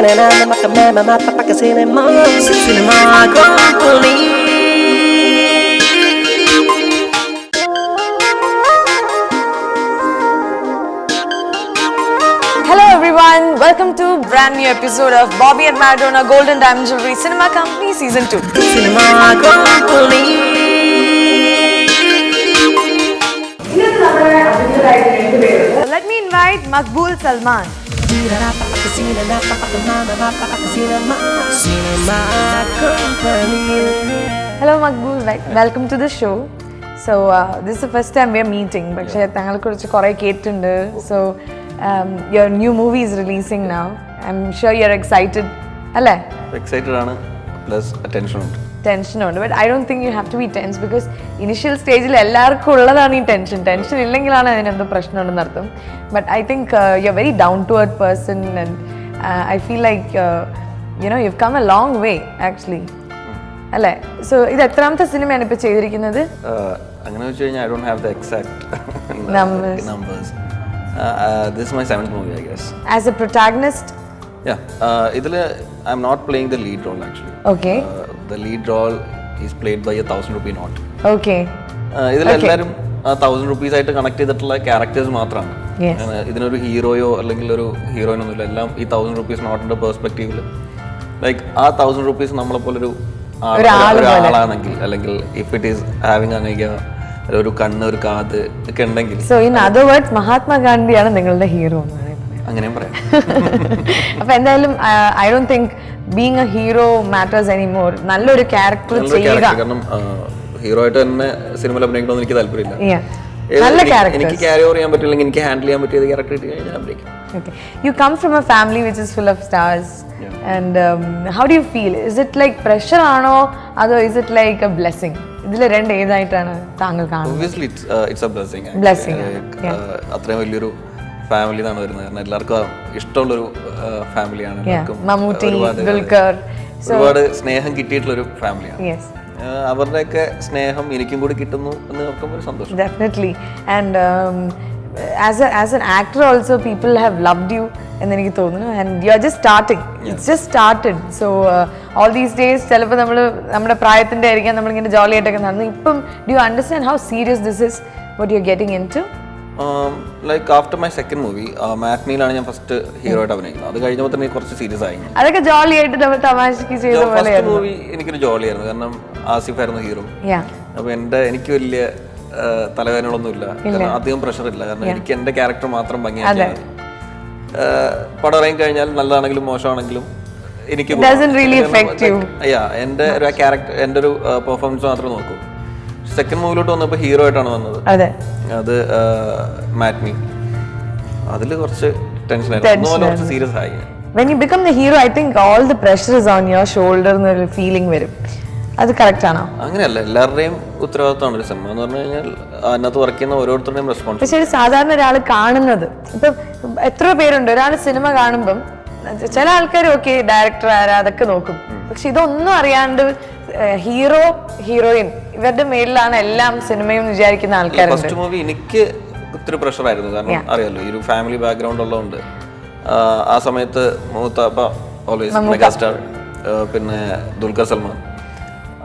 cinema makamema mapapaka cinema company. Hello everyone, welcome to brand new episode of Bobby and Maradona Golden Diamond Jewelry Cinema Company Season 2. Cinema company. Let me invite Maqbool Salman. Hello Maqbool, welcome to the show. So this is the first time we are meeting. പക്ഷേ താങ്കളെക്കുറിച്ച് കുറേ കേട്ടിട്ടുണ്ട്. So your new movie is releasing now. I'm sure you're excited. അല്ലേ? Excited ആണ്, plus attention ഉണ്ട്. ടെൻഷനുണ്ട്, but I don't think you have to be tense because initial സ്റ്റേജിൽ എല്ലാവർക്കും ഉള്ളതാണ് ഈ ടെൻഷൻ ഇല്ലെങ്കിലാണ് അതിനെന്തോ പ്രശ്നമുണ്ടെന്ന് അർത്ഥം. But I think you are very down to earth person and I feel like you come a long way actually, അല്ലേ? So ഇത് എത്രാമത്തെ സിനിമയാണ് ഇപ്പോൾ ചെയ്തിരിക്കുന്നത്? അങ്ങനെ വെച്ച് കഴിഞ്ഞാൽ I don't have the exact numbers. This is my 7th movie, I guess. As a protagonist? Yeah. ഇതിൽ I'm not playing the lead role actually. Okay. The lead role is played by a 1,000 rupee note. Okay. ഇതിലെല്ലാവരും 1,000 rupees ആയിട്ട് connect ചെയ്തിട്ടുള്ള characters മാത്രമാണ്. ഇതിനൊരു ഹീറോയോ അല്ലെങ്കിൽ ഒരു ഹീറോയിനൊന്നുമില്ല. എല്ലാം ഈ 1,000 rupees നോട്ടിന്റെ പെർസ്പെക്റ്റീവിൽ like ആ 1,000 rupees നമ്മളെ പോലൊരു ആളാണെങ്കിൽ അല്ലെങ്കിൽ ഇഫ് ഇറ്റ് ഈസ് ഹാവിങ് അനേക ഒരു കണ്ണ് ഒരു കാത് ഒക്കെ ഉണ്ടെങ്കിൽ, സോ ഇൻ അതർ വേർഡ്സ് മഹാത്മാഗാന്ധിയാണ് നിങ്ങളുടെ ഹീറോ എന്നാണ് അങ്ങനെയും പറയാം. അപ്പൊ എന്തായാലും I don't think being A hero matters anymore. നല്ലൊരു ക്യാരക്ടർ ചെയ്യുക. കാരണം ഹീറോ ആയിട്ട് തന്നെ സിനിമയിൽ അഭിനയിക്കണമെന്ന് എനിക്ക് താല്പര്യമില്ല. എനിക്ക് ക്യാരി ഓവർ ചെയ്യാൻ പറ്റില്ലെങ്കിൽ എനിക്ക് ഹാൻഡിൽ ചെയ്യാൻ പറ്റിയത് ക്യാരക്ടർ ഇട്ട് കഴിഞ്ഞാൽ അഭിനയിക്കും. Okay. You come from a family which is full of stars. And how do you feel? Is it like pressure ആണോ അതോ is it like a blessing? ഇതിലെ രണ്ട് ഏതായിട്ടാണ് താങ്കൾ കാണുന്നത്? Obviously it's a blessing. Blessing. അത്രയും വലിയൊരു ഫാമിലി ആണ് വരുന്നത്. കാരണം എല്ലാവർക്കും ഇഷ്ടമുള്ളൊരു ഫാമിലിയാണ്. മമ്മൂട്ടി, ദുൽഖർ, ഒരുപാട് സ്നേഹം കിട്ടിയിട്ടുള്ളൊരു ഫാമിലിയാണ്. Yes. അവരുടെയൊക്കെ സ്നേഹം എനിക്കും കൂടി കിട്ടുന്നു എന്ന് ഓർക്കുമ്പോൾ ഒരു സന്തോഷം. Definitely. And as an actor also people have loved you എന്ന് എനിക്ക് തോന്നുന്നു. And you are just starting. It's just started. So all these days ചിലപ്പോൾ നമ്മുടെ പ്രായത്തിൻ്റെ ആയിരിക്കാം നമ്മളിങ്ങനെ ജോളി ആയിട്ടൊക്കെ നടന്നു. ഇപ്പം do you understand how serious this is what you're getting into? Like after my second movie, മാറ്റ്നിയിലാണ് ഞാൻ ഫസ്റ്റ് ഹീറോ ആയിട്ട് അഭിനയിക്കുന്നത്. അത് കഴിഞ്ഞപ്പോൾ തന്നെ കുറച്ച് സീരിയസ് ആയി. അതൊക്കെ ജോളി ആയിട്ട് നമ്മൾ തമാശക്ക് ചെയ്ത പോലെ. ഫസ്റ്റ് മൂവി എനിക്കൊരു ജോളിയായിരുന്നു, കാരണം ആസിഫ് ആയിരുന്നു ഹീറോ. അപ്പോൾ എനിക്ക് വലിയ തലവേദനകളൊന്നുമില്ല, കാരണം അധികം പ്രഷർ ഇല്ല. കാരണം എനിക്ക് എൻ്റെ ക്യാരക്ടർ മാത്രം ഭംഗിയാക്കി പടം ഇറങ്ങി കഴിഞ്ഞാൽ നല്ലതാണെങ്കിലും മോശമാണെങ്കിലും എനിക്ക് എൻ്റെ ഒരു ക്യാരക്ടർ എൻ്റെ ഒരു പെർഫോമൻസ് മാത്രമേ നോക്കൂ. സെക്കൻഡ് മൂവിലോട്ട് വന്നപ്പോൾ ഹീറോ ആയിട്ടാണ് വന്നത്. അത് മാറ്റ്നി. അതിൽ കുറച്ച് ടെൻഷനായിരുന്നു, കുറച്ച് സീരിയസ് ആയി. When you become the hero, I think all the pressure is on your shoulder എന്നൊരു ഫീലിംഗ് വരും. അത് കറക്റ്റ് ആണോ? അങ്ങനെയല്ല, എല്ലാവരുടെയും ഉത്തരവാദിത്തമാണ് ഒരു സിനിമ എന്ന് പറഞ്ഞു കഴിഞ്ഞാൽ അതിനകത്ത് വർക്ക് ചെയ്യുന്ന ഓരോരുത്തരുടെയും റെസ്പോൺസിബിലിറ്റി. പക്ഷേ സാധാരണ ഒരാൾ കാണുന്നത് ഇപ്പം എത്ര പേരുണ്ട്, ഒരാൾ സിനിമ കാണുമ്പം ചില ആൾക്കാർ ഓക്കെ ഡയറക്ടർ ആരാ അതൊക്കെ നോക്കും. പക്ഷെ ഇതൊന്നും അറിയാണ്ട് ഹീറോ ഹീറോയിൻ ഇവരുടെ മേലിലാണ് എല്ലാം സിനിമയും വിചാരിക്കുന്ന ആൾക്കാരുണ്ട്. ഫസ്റ്റ് മൂവി എനിക്ക് ഒത്തിരി പ്രഷർ ആയിരുന്നു, കാരണം അറിയാലോ ഈ ഒരു ഫാമിലി ബാക്ക്ഗ്രൗണ്ട് ഉള്ളതുകൊണ്ട്. ആ സമയത്ത് മൂത്താപ്പ ഓൾവേസ് മെഗാസ്റ്റാർ, പിന്നെ ദുൽഖർ സൽമാൻ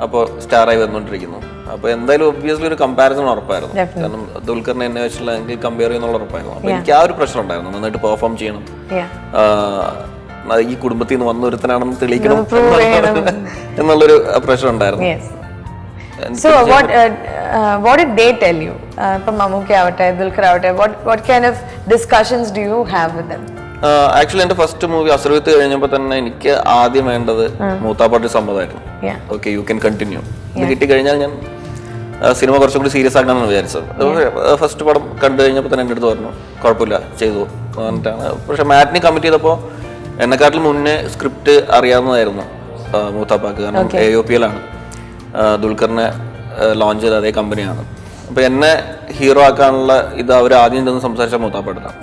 അപ്പോൾ സ്റ്റാറായി വന്നുകൊണ്ടിരിക്കുന്നു. അപ്പോൾ എന്തായാലും ഒബ്വിയസ്ലി ഒരു കമ്പാരിസൺ ഉറപ്പായിരുന്നു, കാരണം ദുൽഖറിനെ എന്നെ വെച്ചുള്ള എനിക്ക് കമ്പയർ ചെയ്യുന്നുള്ള ഉറപ്പായിരുന്നു. അപ്പോൾ എനിക്ക് ആ ഒരു പ്രഷർ ഉണ്ടായിരുന്നു, നന്നായിട്ട് പെർഫോം ചെയ്യണം, ഈ കുടുംബത്തിൽ നിന്ന് വന്നൊരുത്തനാണെന്ന് തെളിയിക്കണം എന്നുള്ളൊരു പ്രഷർ ഉണ്ടായിരുന്നു. So what did they tell you? ഇപ്പം മമ്മൂക്കി ആവട്ടെ ദുൽഖർ ആവട്ടെ, what kind of discussions do you have with them? Actually എൻ്റെ ഫസ്റ്റ് മൂവി അസുരവിത്ത് കഴിഞ്ഞപ്പോൾ തന്നെ എനിക്ക് ആദ്യം വേണ്ടത് മൂത്താപ്പാട്ട് സമ്മതമായിരുന്നു. Okay, you can continue. ഇത് കിട്ടിക്കഴിഞ്ഞാൽ ഞാൻ സിനിമ കുറച്ചും കൂടി സീരിയസ് ആക്കാമെന്നാണ് വിചാരിച്ചത്. ഫസ്റ്റ് പടം കണ്ടു കഴിഞ്ഞപ്പോൾ തന്നെ എൻ്റെ അടുത്ത് പറഞ്ഞു കുഴപ്പമില്ല ചെയ്തു പറഞ്ഞിട്ടാണ്. പക്ഷെ മാറ്റിനി കമ്മിറ്റ് ചെയ്തപ്പോൾ എന്നെക്കാട്ടിൽ മുന്നേ സ്ക്രിപ്റ്റ് അറിയാവുന്നതായിരുന്നു മൂത്താപ്പാക്ക്, കാരണം AOPയിലാണ് ദുൽഖറിനെ ലോഞ്ച് ചെയ്ത അതേ കമ്പനിയാണ്. അപ്പോൾ എന്നെ ഹീറോ ആക്കാനുള്ള ഇത് അവർ ആദ്യം ചെന്ന് സംസാരിച്ച മൂത്താപ്പെടുത്താണ്.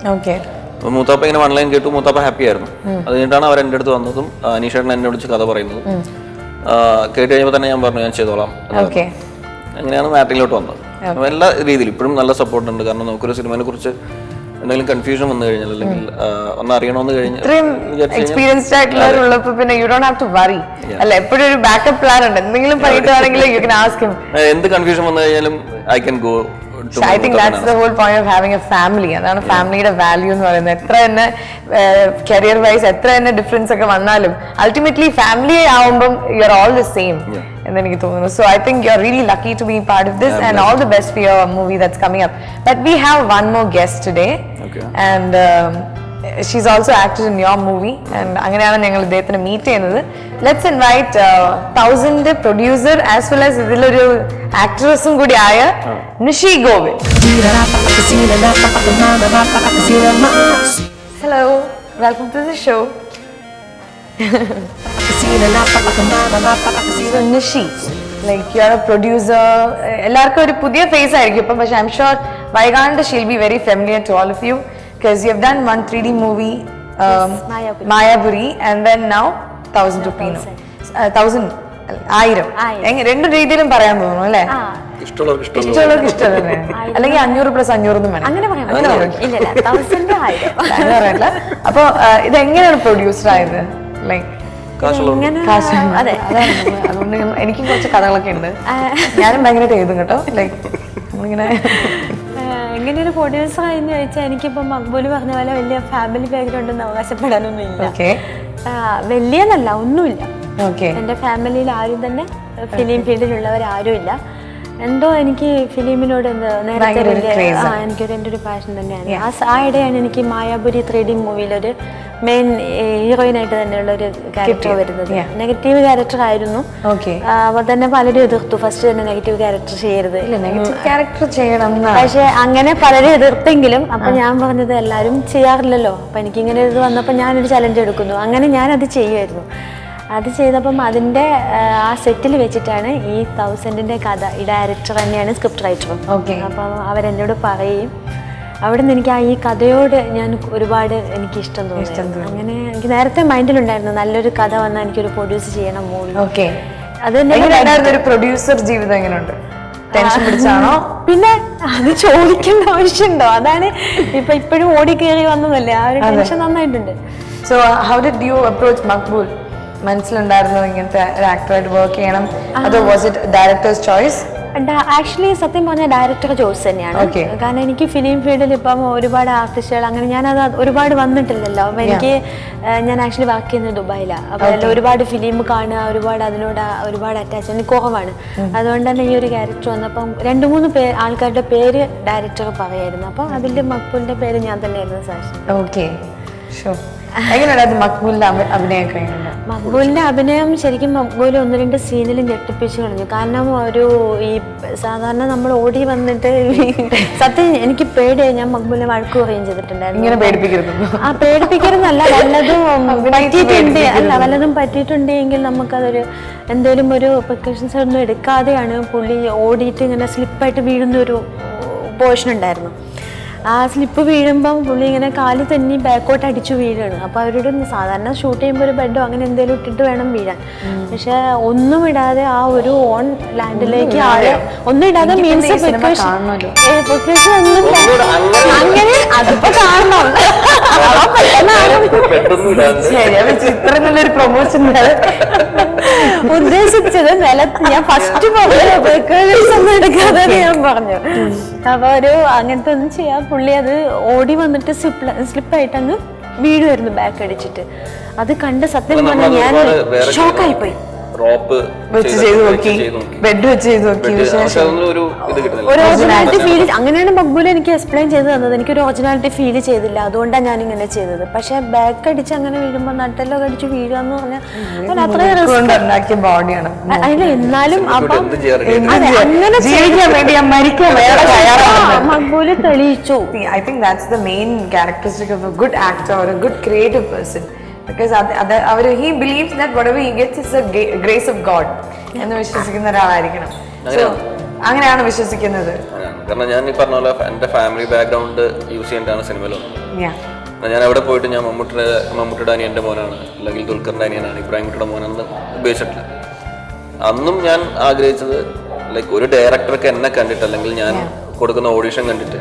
അപ്പോൾ മൂത്താപ്പ ഇങ്ങനെ ഓൺലൈൻ കേട്ടു, മൂത്താപ്പ ഹാപ്പി ആയിരുന്നു. അത് കഴിഞ്ഞിട്ടാണ് അവർ എൻ്റെ അടുത്ത് വന്നതും അനീഷേട്ടൻ എന്നെ വിളിച്ച് കഥ പറയുന്നതും. കേട്ട് കഴിയുമ്പോൾ തന്നെ ഞാൻ പറഞ്ഞു ഞാൻ ചെയ്തോളാം. അങ്ങനെയാണ് മാറ്റിങ്ങിലോട്ട് വന്നത്. എല്ലാ രീതിയിലും ഇപ്പോഴും നല്ല സപ്പോർട്ട് ഉണ്ട്, കാരണം നമുക്കൊരു സിനിമയെ കുറിച്ച് എന്തെങ്കിലും കൺഫ്യൂഷൻ വന്നു കഴിഞ്ഞാൽ അല്ലെങ്കിൽ ഒന്ന് അറിയണമെന്ന് ഇത്രയും എക്സ്പീരിയൻസ്ഡ് ആയിട്ടുള്ളവരുള്ളപ്പോ പിന്നെ you don't have to worry അല്ല, എപ്പോഴും ഒരു ബാക്കപ്പ് പ്ലാൻ ഉണ്ട്. എന്തെങ്കിലും പറഞ്ഞിട്ടാണെങ്കിൽ യു കൻ ആസ്ക് ഹിം. എന്ത് കൺഫ്യൂഷൻ വന്നു കഴിഞ്ഞാലും I can go. I think that's the whole point of having a family. അതാണ് ഫാമിലിയുടെ വാല്യൂ എന്ന് പറയുന്നത്. എത്ര തന്നെ കരിയർ വൈസ് എത്ര തന്നെ ഡിഫറൻസ് ഒക്കെ വന്നാലും അൾട്ടിമേറ്റ്ലി ഫാമിലി ആവുമ്പം you are all the same എന്ന് എനിക്ക് തോന്നുന്നു. So I think you are really lucky to be part of this and all the best for your movie that's coming up. But we have one more guest today and she's also acted in your movie and അങ്ങനെയാണ് ഞങ്ങൾ ഇദ്ദേഹത്തിനെ meet ചെയ്യുന്നത്. Let's invite 1000 producer as well as ഇതിലൊരു ആക്ട്രസും കൂടി ആയ Nishi Govind. Hello, welcome to the show. Nishi, like you are a producer, എല്ലാവർക്കും ഒരു പുതിയ ഫേസ് ആയിരിക്കും ഇപ്പം, പക്ഷെ I'm sure വൈകാണ്ട് she'll be very familiar to all of you because you have done one 3D movie, Mayapuri, and then now 1000 Rupino. 1000 രണ്ടു രീതിയിലും പറയാൻ തോന്നുന്നു അല്ലേ? ഇഷ്ടമുള്ളവർക്ക് ഇഷ്ടം തന്നെ, അല്ലെങ്കിൽ 500 + 500 ഒന്നും വേണം, അങ്ങനെ പറയണ്ട. അപ്പൊ ഇതെങ്ങനെയാണ് പ്രൊഡ്യൂസർ ആയത്? ലൈക്ക് അതുകൊണ്ട് എനിക്കും കുറച്ച് കഥകളൊക്കെ ഉണ്ട്. ഞാനും ഭയങ്കരമായിട്ട് എഴുതും കേട്ടോ. ലൈക്ക് നമ്മളിങ്ങനെ എങ്ങനെ ഒരു പ്രൊഡ്യൂസർ ആയെന്ന് ചോദിച്ചാൽ എനിക്കിപ്പം മക്ബൂല് പറഞ്ഞ പോലെ വലിയ ഫാമിലി ബാക്ക്ഗ്രൗണ്ട് ഒന്നും അവകാശപ്പെടാനൊന്നും ഇല്ല. വലിയതല്ല, ഒന്നുമില്ല. എൻ്റെ ഫാമിലിയിൽ ആരും തന്നെ ഫിലിം ഫീൽഡിലുള്ളവരാരും ഇല്ല. എന്തോ എനിക്ക് ഫിലിമിനോട് നേരത്തെ എനിക്കൊരു എൻ്റെ ഒരു പാഷൻ തന്നെയാണ്. ആ ഇടയാണ് എനിക്ക് മായാപുരി 3D മൂവിയിലൊരു മെയിൻ ഹീറോയിനായിട്ട് തന്നെയുള്ള ഒരു ക്യാരക്ടർ വരുന്നത്. നെഗറ്റീവ് ക്യാരക്ടർ ആയിരുന്നു. അപ്പോൾ തന്നെ പലരും എതിർത്തു, ഫസ്റ്റ് തന്നെ നെഗറ്റീവ് ക്യാരക്ടർ ചെയ്യരുത്, ക്യാരക്ടർ ചെയ്യണം. പക്ഷെ അങ്ങനെ പലരും എതിർത്തെങ്കിലും അപ്പൊ ഞാൻ പറഞ്ഞത് എല്ലാവരും ചെയ്യാറില്ലല്ലോ, അപ്പൊ എനിക്കിങ്ങനെ ഇത് വന്നപ്പോൾ ഞാനൊരു ചലഞ്ച് എടുക്കുന്നു. അങ്ങനെ ഞാനത് ചെയ്യുമായിരുന്നു. അത് ചെയ്തപ്പം അതിൻ്റെ ആ സെറ്റിൽ വെച്ചിട്ടാണ് ഈ 1000ന്റെ കഥ. ഈ ഡയറക്ടർ തന്നെയാണ് സ്ക്രിപ്റ്റ് റൈറ്ററും. അപ്പം അവരെന്നോട് പറയും. അവിടെ നിന്ന് എനിക്ക് ഈ കഥയോട് ഞാൻ ഒരുപാട് എനിക്ക് ഇഷ്ടം തോന്നി. അങ്ങനെ എനിക്ക് നേരത്തെ മൈൻഡിലുണ്ടായിരുന്നു നല്ലൊരു കഥ വന്നാൽ എനിക്കൊരു പ്രൊഡ്യൂസ് ചെയ്യണം മൂവി. അത് ഒരു പ്രൊഡ്യൂസർ ജീവിതം എങ്ങനെയുണ്ട്? ടെൻഷൻ പിടിച്ചാണോ? പിന്നെ അത് ചോദിക്കേണ്ട ആവശ്യമുണ്ടോ? അതാണ് ഇപ്പോഴും ഓടി കയറി വന്നതല്ലേ, ആ ഒരു ടെൻഷൻ നന്നായിട്ടുണ്ട്. So how did you approach Maqbool? മനസ്സിലുണ്ടായിരുന്നു ഇങ്ങനത്തെ ഒരു ആക്ടറായിട്ട് വർക്ക് ചെയ്യണം, അതോ was it director's choice? Actually സത്യം പറഞ്ഞാൽ ഡയറക്ടർ ചോയ്സ് തന്നെയാണ്. കാരണം എനിക്ക് ഫിലിം ഫീൽഡിൽ ഇപ്പം ഒരുപാട് ആർട്ടിസ്റ്റുകൾ അങ്ങനെ ഞാനത് ഒരുപാട് വന്നിട്ടില്ലല്ലോ. അപ്പം എനിക്ക് ഞാൻ ആക്ച്വലി വർക്ക് ചെയ്യുന്നത് ദുബായിലാണ്. അപ്പോൾ അതിൽ ഒരുപാട് ഫിലിം കാണുക, ഒരുപാട് അതിനോട് ഒരുപാട് അറ്റാച്ച്മെന്റ് കുറവാണ്. അതുകൊണ്ട് തന്നെ ഈ ഒരു ക്യാരക്ടർ വന്നപ്പം 2-3 ആൾക്കാരുടെ പേര് ഡയറക്ടർ പറയായിരുന്നു. അപ്പം അതിൽ മക്ബൂലിന്റെ പേര് ഞാൻ തന്നെയായിരുന്നു സാക്ഷി. എങ്ങനെയുണ്ടായിരുന്നു മക്ബൂലിന്റെ അഭിനയമൊക്കെ? മക്ബൂലിന്റെ അഭിനയം ശരിക്കും മക്ബൂൽ 1-2 സീനിൽ ഞെട്ടിപ്പിച്ചു കളഞ്ഞു. കാരണം ഈ സാധാരണ നമ്മൾ ഓടി വന്നിട്ട് സത്യം എനിക്ക് പേടിയായി. ഞാൻ മക്ബൂലിനെ വഴക്ക് പറയുകയും ചെയ്തിട്ടുണ്ടായിരുന്നു. പേടിപ്പിക്കരുന്നല്ല, വല്ലതും പറ്റിയിട്ടുണ്ടെങ്കിൽ നമുക്കതൊരു എന്തെങ്കിലും ഒരു പ്രിക്കോഷൻസ് ഒന്നും എടുക്കാതെയാണ് പുള്ളി ഓടിയിട്ട് ഇങ്ങനെ സ്ലിപ്പായിട്ട് വീഴുന്ന ഒരു പോർഷൻ ഉണ്ടായിരുന്നു. ആ സ്ലിപ്പ് വീഴുമ്പം പുള്ളി ഇങ്ങനെ കാല് തന്നെ ബാക്കോട്ട് അടിച്ചു വീഴാണ്. അപ്പോൾ അവരോട് സാധാരണ ഷൂട്ട് ചെയ്യുമ്പോൾ ഒരു ബെഡോ അങ്ങനെ എന്തെങ്കിലും ഇട്ടിട്ട് വേണം വീഴാൻ. പക്ഷെ ഒന്നും ഇടാതെ ആ ഒരു ഓൺ ലാൻഡിലേക്ക് ഒന്നും ഇടാതെ മീൻസ് അങ്ങനെ അതിപ്പോ കാണണം. പ്രൊമോഷൻ ഉദ്ദേശിച്ചത് നിലത്ത് ഞാൻ ഫസ്റ്റ് ഒന്നും എടുക്കാതെ ഞാൻ പറഞ്ഞു. അപ്പൊ ഒരു അങ്ങനത്തെ ഒന്നും ചെയ്യാൻ പുള്ളി അത് ഓടി വന്നിട്ട് സ്ലിപ്പായിട്ട് അങ്ങ് വീഴുമായിരുന്നു ബാക്ക് അടിച്ചിട്ട്. അത് കണ്ട് സത്യം പറഞ്ഞാൽ ഞാൻ ഷോക്കായി പോയി. ഒറിജിനാലിറ്റി ഫീൽ അങ്ങനെയാണ് മക്ബൂൽ എനിക്ക് എക്സ്പ്ലെയിൻ ചെയ്ത് തന്നത്. എനിക്കൊരു ഒറിജിനാലിറ്റി ഫീൽ ചെയ്തില്ല, അതുകൊണ്ടാണ് ഞാൻ ഇങ്ങനെ ചെയ്തത്. പക്ഷെ ബാക്ക് അടിച്ച് അങ്ങനെ വീഴുമ്പോ നട്ടെല്ലാം അടിച്ച് വീഴുക എന്ന് പറഞ്ഞാൽ അത്രയും ബോഡിയാണ്. അതിൽ എന്നാലും അപ്പം മക്ബൂല് തെളിയിച്ചു. I think that's the main characteristic of a good actor or a good creative person. Because he believes that whatever he gets is a grace of God എന്ന് വിശ്വസിക്കുന്ന ഒരാളായിരിക്കണം. അങ്ങനെയാണ് വിശ്വസിക്കുന്നത്. കാരണം ഞാൻ ഈ പറഞ്ഞ പോലെ എന്റെ ഫാമിലി ബാക്ക്ഗ്രൗണ്ട് യൂസ് ചെയ്യേണ്ടതാണ് സിനിമയിൽ വന്നത്. ഞാൻ അവിടെ പോയിട്ട് ഞാൻ മമ്മൂട്ടിയുടെ അനിയന്റെ മോനാണ്, അല്ലെങ്കിൽ ദുൽഖറിന്റെ അനിയനാണ്, ഇബ്രാഹിം കുട്ടിയുടെ മോനാണെന്ന് ഉപയോഗിച്ചിട്ടില്ല. അന്നും ഞാൻ ആഗ്രഹിച്ചത് ലൈക്ക് ഒരു ഡയറക്ടർക്ക് എന്നെ കണ്ടിട്ട് അല്ലെങ്കിൽ ഞാൻ കൊടുക്കുന്ന ഓഡിഷൻ കണ്ടിട്ട്